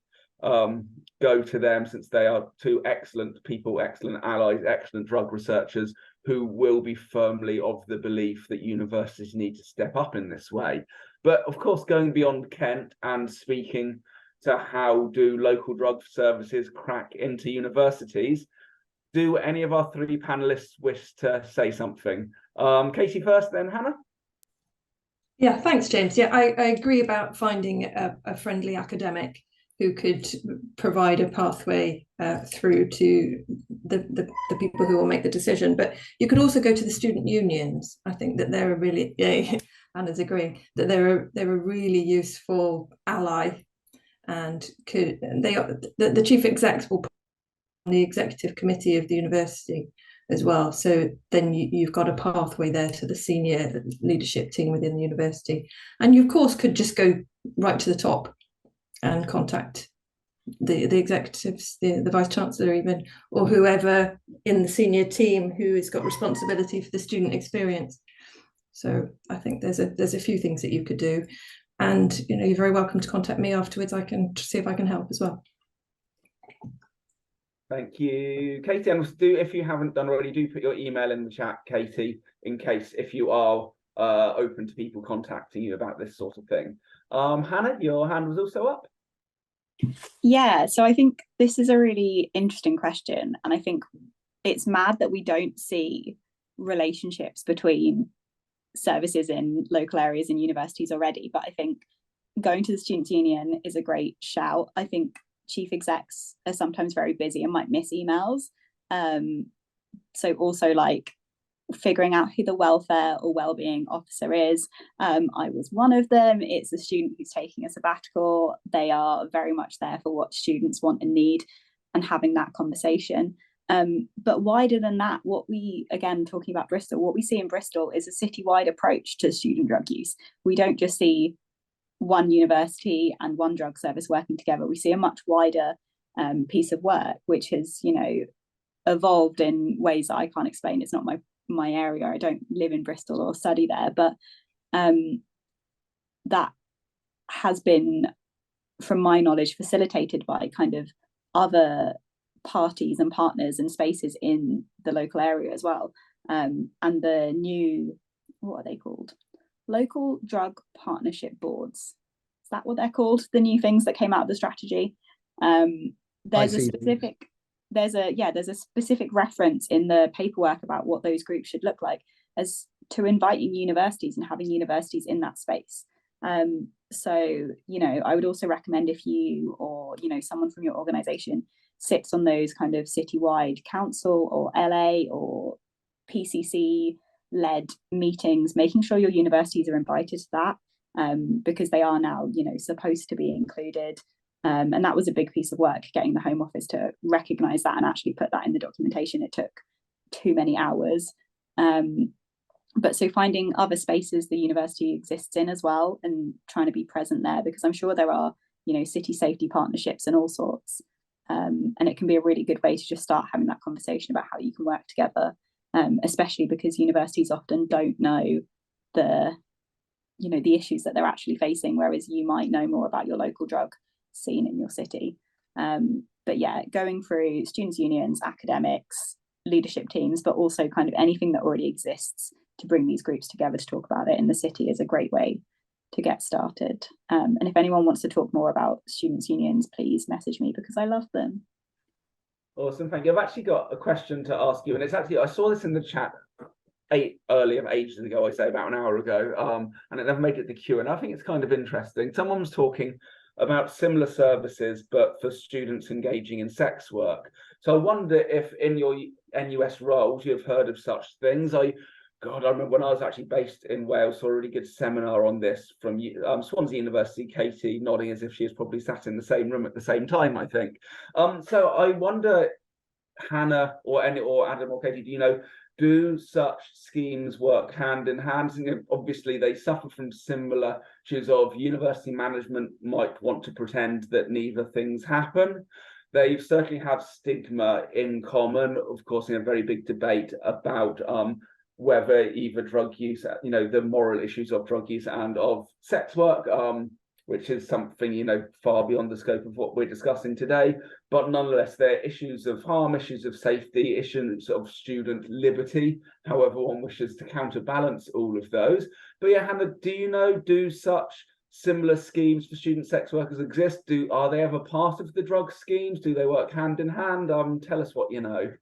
go to them, since they are two excellent people, excellent allies, excellent drug researchers who will be firmly of the belief that universities need to step up in this way. But of course, going beyond Kent and speaking to how do local drug services crack into universities, do any of our three panelists wish to say something? Katy first, then Hannah.
Yeah, thanks, James. Yeah, I agree about finding a friendly academic who could provide a pathway through to the people who will make the decision. But you could also go to the student unions. I think that they're a really, Anna's agreeing, that they're a really useful ally, and the chief execs will put on the executive committee of the university as well. So then you've got a pathway there to the senior leadership team within the university. And you, of course, could just go right to the top and contact the executives, the vice chancellor even, or whoever in the senior team who has got responsibility for the student experience. So I think there's a few things that you could do, and you're very welcome to contact me afterwards. I can see if I can help as well.
Thank you, Katy. And if you haven't done already, do put your email in the chat, Katy, in case if you are open to people contacting you about this sort of thing. Hannah, your hand was also up.
Yeah, so I think this is a really interesting question, and I think it's mad that we don't see relationships between services in local areas and universities already. But I think going to the Students' Union is a great shout. I think chief execs are sometimes very busy and might miss emails. So also like figuring out who the welfare or wellbeing officer is. I was one of them. It's a student who's taking a sabbatical. They are very much there for what students want and need, and having that conversation. But wider than that, talking about Bristol, what we see in Bristol is a citywide approach to student drug use. We don't just see one university and one drug service working together. We see a much wider piece of work, which has, evolved in ways that I can't explain. It's not my area. I don't live in Bristol or study there, but that has been, from my knowledge, facilitated by kind of other parties and partners and spaces in the local area as well. And the new, what are they called? Local drug partnership boards. Is that what they're called? The new things that came out of the strategy. There's a specific reference in the paperwork about what those groups should look like, as to inviting universities and having universities in that space. So, I would also recommend, if you or, someone from your organization sits on those kind of citywide council or LA or PCC led meetings, making sure your universities are invited to that, because they are now, supposed to be included. And that was a big piece of work, getting the Home Office to recognise that and actually put that in the documentation. It took too many hours. But so finding other spaces the university exists in as well, and trying to be present there, because I'm sure there are, city safety partnerships and all sorts. And it can be a really good way to just start having that conversation about how you can work together, especially because universities often don't know the issues that they're actually facing, whereas you might know more about your local drug scene in your city. But yeah, going through students' unions, academics, leadership teams, but also kind of anything that already exists to bring these groups together to talk about it in the city is a great way to get started. And if anyone wants to talk more about students' unions, please message me, because I love them.
Awesome, thank you. I've actually got a question to ask you, and it's actually, I saw this in the chat ages ago, I say about an hour ago, and it never made it to the queue, and I think it's kind of interesting. Someone was talking about similar services, but for students engaging in sex work. So I wonder if in your NUS roles you've heard of such things. I remember when I was actually based in Wales, saw a really good seminar on this from Swansea University. Katy nodding as if she has probably sat in the same room at the same time, I think. So I wonder, Hannah or Adam or Katy, do you know, do such schemes work hand in hand? And obviously they suffer from similar issues of university management might want to pretend that neither things happen. They certainly have stigma in common, of course, in a very big debate about whether either drug use, the moral issues of drug use and of sex work, which is something, far beyond the scope of what we're discussing today. But nonetheless, there are issues of harm, issues of safety, issues of student liberty, however one wishes to counterbalance all of those. But yeah, Hannah, do such similar schemes for student sex workers exist? Are they ever part of the drug schemes? Do they work hand in hand? Tell us what you know.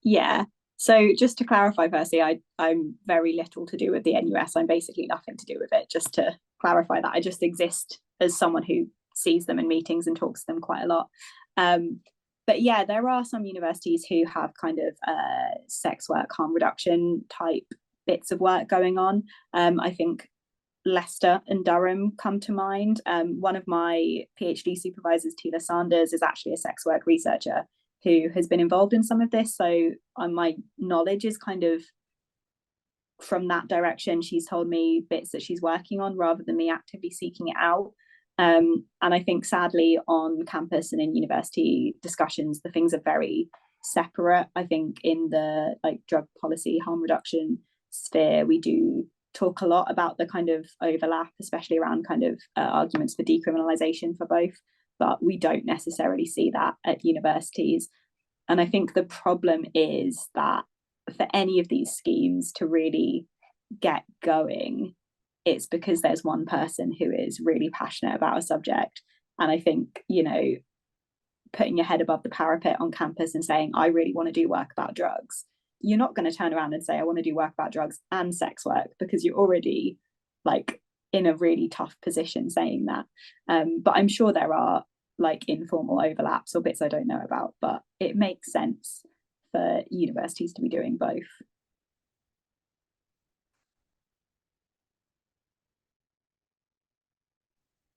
Yeah. So just to clarify, firstly, I'm very little to do with the NUS. I'm basically nothing to do with it, just to clarify that. I just exist as someone who sees them in meetings and talks to them quite a lot. But yeah, there are some universities who have kind of sex work, harm reduction type bits of work going on. I think Leicester and Durham come to mind. One of my PhD supervisors, Tila Sanders, is actually a sex work researcher who has been involved in some of this. So my knowledge is kind of from that direction. She's told me bits that she's working on rather than me actively seeking it out. And I think sadly on campus and in university discussions, the things are very separate. I think in the drug policy, harm reduction sphere, we do talk a lot about the kind of overlap, especially around kind of arguments for decriminalisation for both, but we don't necessarily see that at universities. And I think the problem is that for any of these schemes to really get going, it's because there's one person who is really passionate about a subject. And I think, putting your head above the parapet on campus and saying, I really want to do work about drugs, you're not going to turn around and say, I want to do work about drugs and sex work, because you're already in a really tough position saying that. But I'm sure there are informal overlaps or bits I don't know about, but it makes sense for universities to be doing both.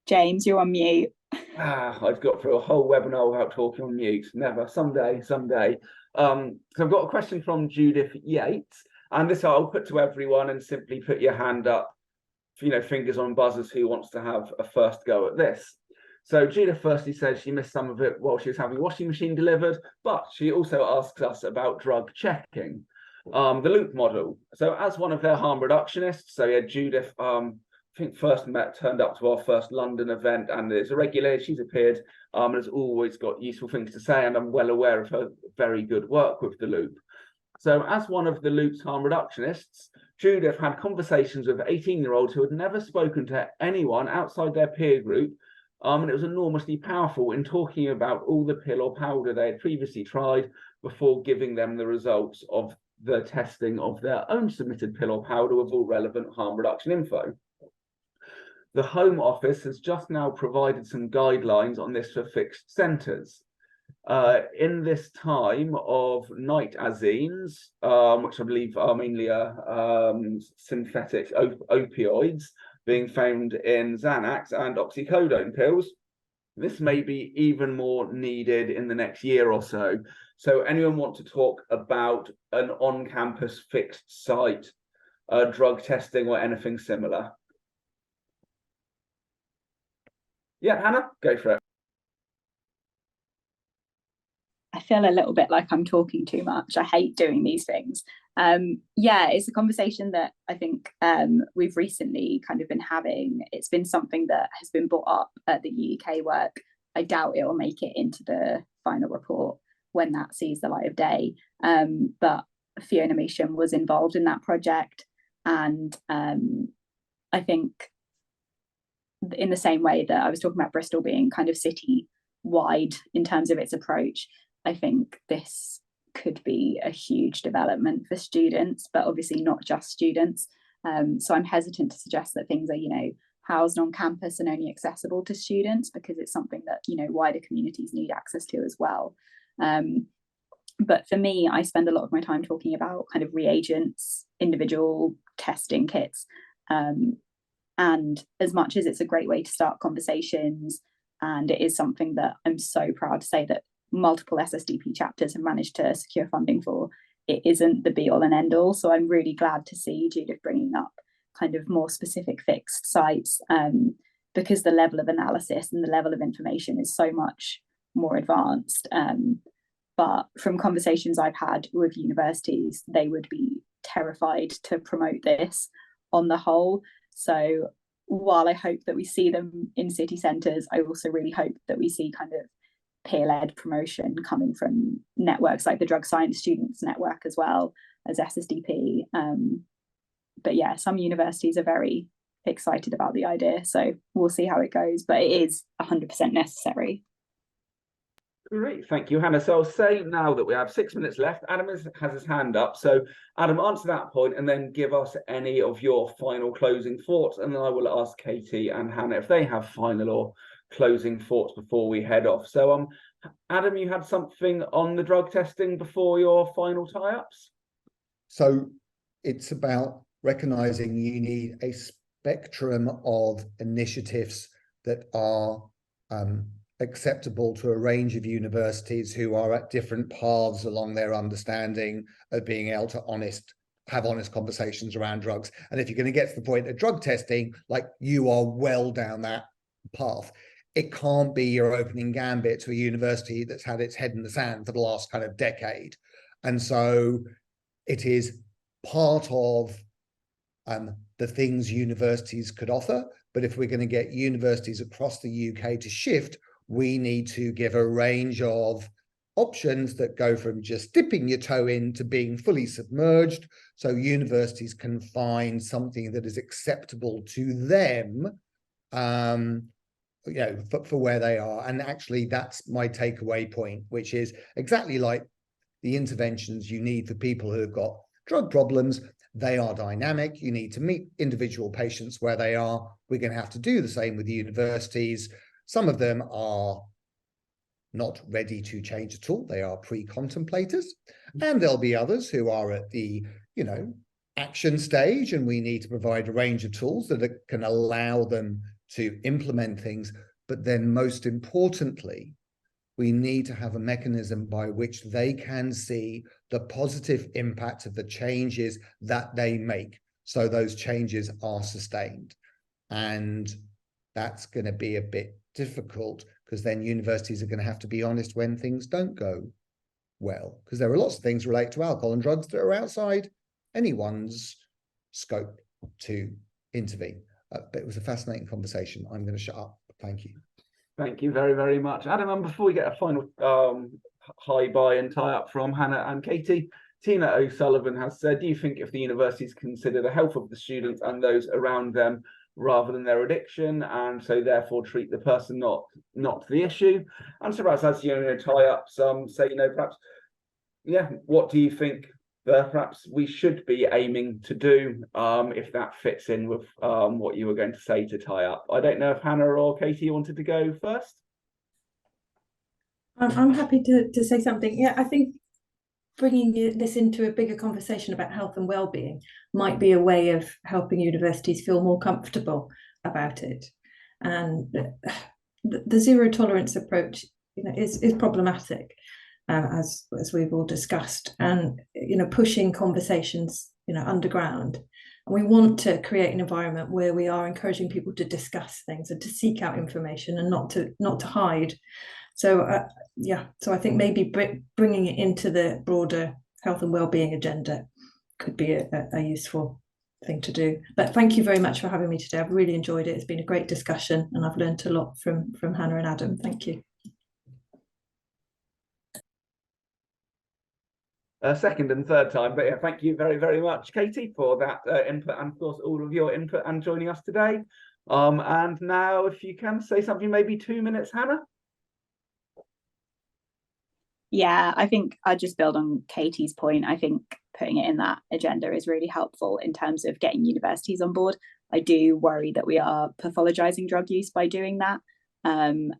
James, you're on mute.
I've got through a whole webinar without talking on mute. Never. Someday. So I've got a question from Judith Yates, and this I'll put to everyone, and simply put your hand up, fingers on buzzers, who wants to have a first go at this. So Judith firstly says she missed some of it while she was having washing machine delivered, but she also asks us about drug checking, the loop model. So as one of their harm reductionists, so yeah, Judith, I think turned up to our first London event, and is a regular. She's appeared and has always got useful things to say, and I'm well aware of her very good work with the loop. So as one of the loop's harm reductionists, Judith had conversations with 18-year-olds who had never spoken to anyone outside their peer group. And it was enormously powerful in talking about all the pill or powder they had previously tried before giving them the results of the testing of their own submitted pill or powder with all relevant harm reduction info. The Home Office has just now provided some guidelines on this for fixed centres. In this time of night azines, which I believe are mainly synthetic opioids, being found in Xanax and oxycodone pills, this may be even more needed in the next year or so. So anyone want to talk about an on-campus fixed site, drug testing or anything similar? Yeah, Hannah, go for it.
I feel a little bit like I'm talking too much. I hate doing these things. Yeah, it's a conversation that I think we've recently kind of been having. It's been something that has been brought up at the UK work. I doubt it will make it into the final report when that sees the light of day. But Fiona Measham was involved in that project. And I think in the same way that I was talking about Bristol being kind of city-wide in terms of its approach, I think this could be a huge development for students, but obviously not just students. So I'm hesitant to suggest that things are, housed on campus and only accessible to students, because it's something that, you know, wider communities need access to as well. But for me, I spend a lot of my time talking about kind of reagents, individual testing kits. And as much as it's a great way to start conversations, and it is something that I'm so proud to say that multiple SSDP chapters have managed to secure funding for, it isn't the be all and end all. So I'm really glad to see Judith bringing up kind of more specific fixed sites, because the level of analysis and the level of information is so much more advanced. But from conversations I've had with universities, they would be terrified to promote this on the whole. So while I hope that we see them in city centres, I also really hope that we see kind of peer-led promotion coming from networks like the Drug Science Students Network as well as SSDP. But yeah, some universities are very excited about the idea, so we'll see how it goes, but it is 100% necessary.
Great, thank you, Hannah. So I'll say now that we have 6 minutes left. Adam has his hand up. So Adam, answer that point and then give us any of your final closing thoughts. And then I will ask Katy and Hannah if they have final or closing thoughts before we head off. So Adam, you had something on the drug testing before your final tie-ups?
So it's about recognizing you need a spectrum of initiatives that are acceptable to a range of universities who are at different paths along their understanding of being able to have honest conversations around drugs. And if you're going to get to the point of drug testing, like, you are well down that path. It can't be your opening gambit to a university that's had its head in the sand for the last kind of decade. And so it is part of the things universities could offer. But if we're going to get universities across the UK to shift, we need to give a range of options that go from just dipping your toe in to being fully submerged, so universities can find something that is acceptable to them, you know, for where they are. And actually, that's my takeaway point, which is exactly like the interventions you need for people who have got drug problems. They are dynamic. You need to meet individual patients where they are. We're going to have to do the same with universities. Some of them are not ready to change at all. They are pre-contemplators. And there'll be others who are at the, you know, action stage, and we need to provide a range of tools that can allow them to implement things. But then most importantly, we need to have a mechanism by which they can see the positive impact of the changes that they make, so those changes are sustained. And that's going to be a bit difficult, because then universities are going to have to be honest when things don't go well, because there are lots of things related to alcohol and drugs that are outside anyone's scope to intervene. But it was a fascinating conversation. I'm going to shut up. Thank you.
Thank you very, very much, Adam. And before we get a final high buy and tie up from Hannah and Katy, Tina O'Sullivan has said, do you think if the universities consider the health of the students and those around them rather than their addiction, and so therefore treat the person, not the issue? And so perhaps as, you know, tie up some, say, you know, perhaps, yeah, what do you think perhaps we should be aiming to do, if that fits in with what you were going to say to tie up? I don't know if Hannah or Katy wanted to go first.
I'm happy to say something. Yeah, I think bringing this into a bigger conversation about health and well-being might be a way of helping universities feel more comfortable about it. And the zero tolerance approach, you know, is problematic, as we've all discussed, and, you know, pushing conversations, you know, underground. And we want to create an environment where we are encouraging people to discuss things and to seek out information and not to hide. So yeah, so I think maybe bringing it into the broader health and well-being agenda could be a useful thing to do. But thank you very much for having me today. I've really enjoyed it. It's been a great discussion, and I've learned a lot from Hannah and Adam. Thank you.
Second and third time, but yeah, thank you very, very much, Katy, for that input, and of course all of your input and joining us today. And now, if you can say something, maybe 2 minutes, Hannah.
Yeah, I think I'd just build on Katy's point. I think putting it in that agenda is really helpful in terms of getting universities on board. I do worry that we are pathologizing drug use by doing that. And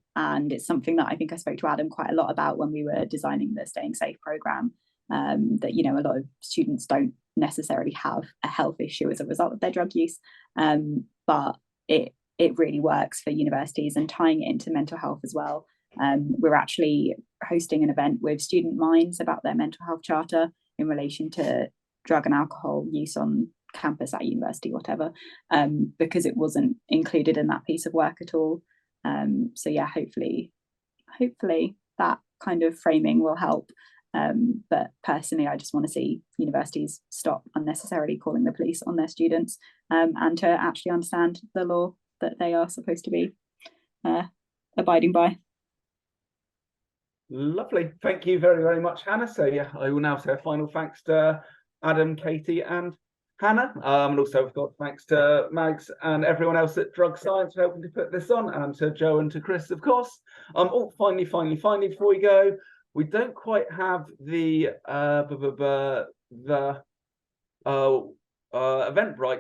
it's something that I think I spoke to Adam quite a lot about when we were designing the Staying Safe programme, that, you know, a lot of students don't necessarily have a health issue as a result of their drug use, but it really works for universities, and tying it into mental health as well. We're actually hosting an event with Student Minds about their mental health charter in relation to drug and alcohol use on campus at university, whatever, because it wasn't included in that piece of work at all. So yeah, hopefully that kind of framing will help. But personally, I just want to see universities stop unnecessarily calling the police on their students, and to actually understand the law that they are supposed to be abiding by.
Lovely. Thank you very, very much, Hannah. So yeah, I will now say a final thanks to Adam, Katy and Hannah. And also, of course, thanks to Mags and everyone else at Drug Science for helping to put this on, and to Joe and to Chris, of course. Oh, finally, before we go, we don't quite have the Eventbrite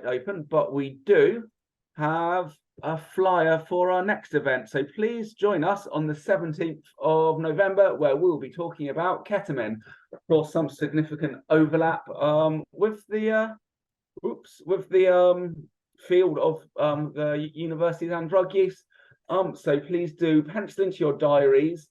open, but we do have a flyer for our next event. So please join us on the 17th of November, where we'll be talking about ketamine. Of course, some significant overlap with the field of the universities and drug use. So please do pencil into your diaries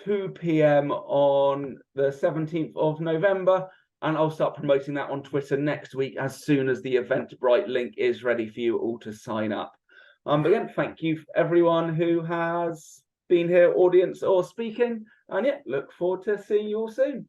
2 p.m. on the 17th of November, and I'll start promoting that on Twitter next week as soon as the Eventbrite link is ready for you all to sign up. Again, thank you everyone who has been here, audience or speaking, and yeah, look forward to seeing you all soon.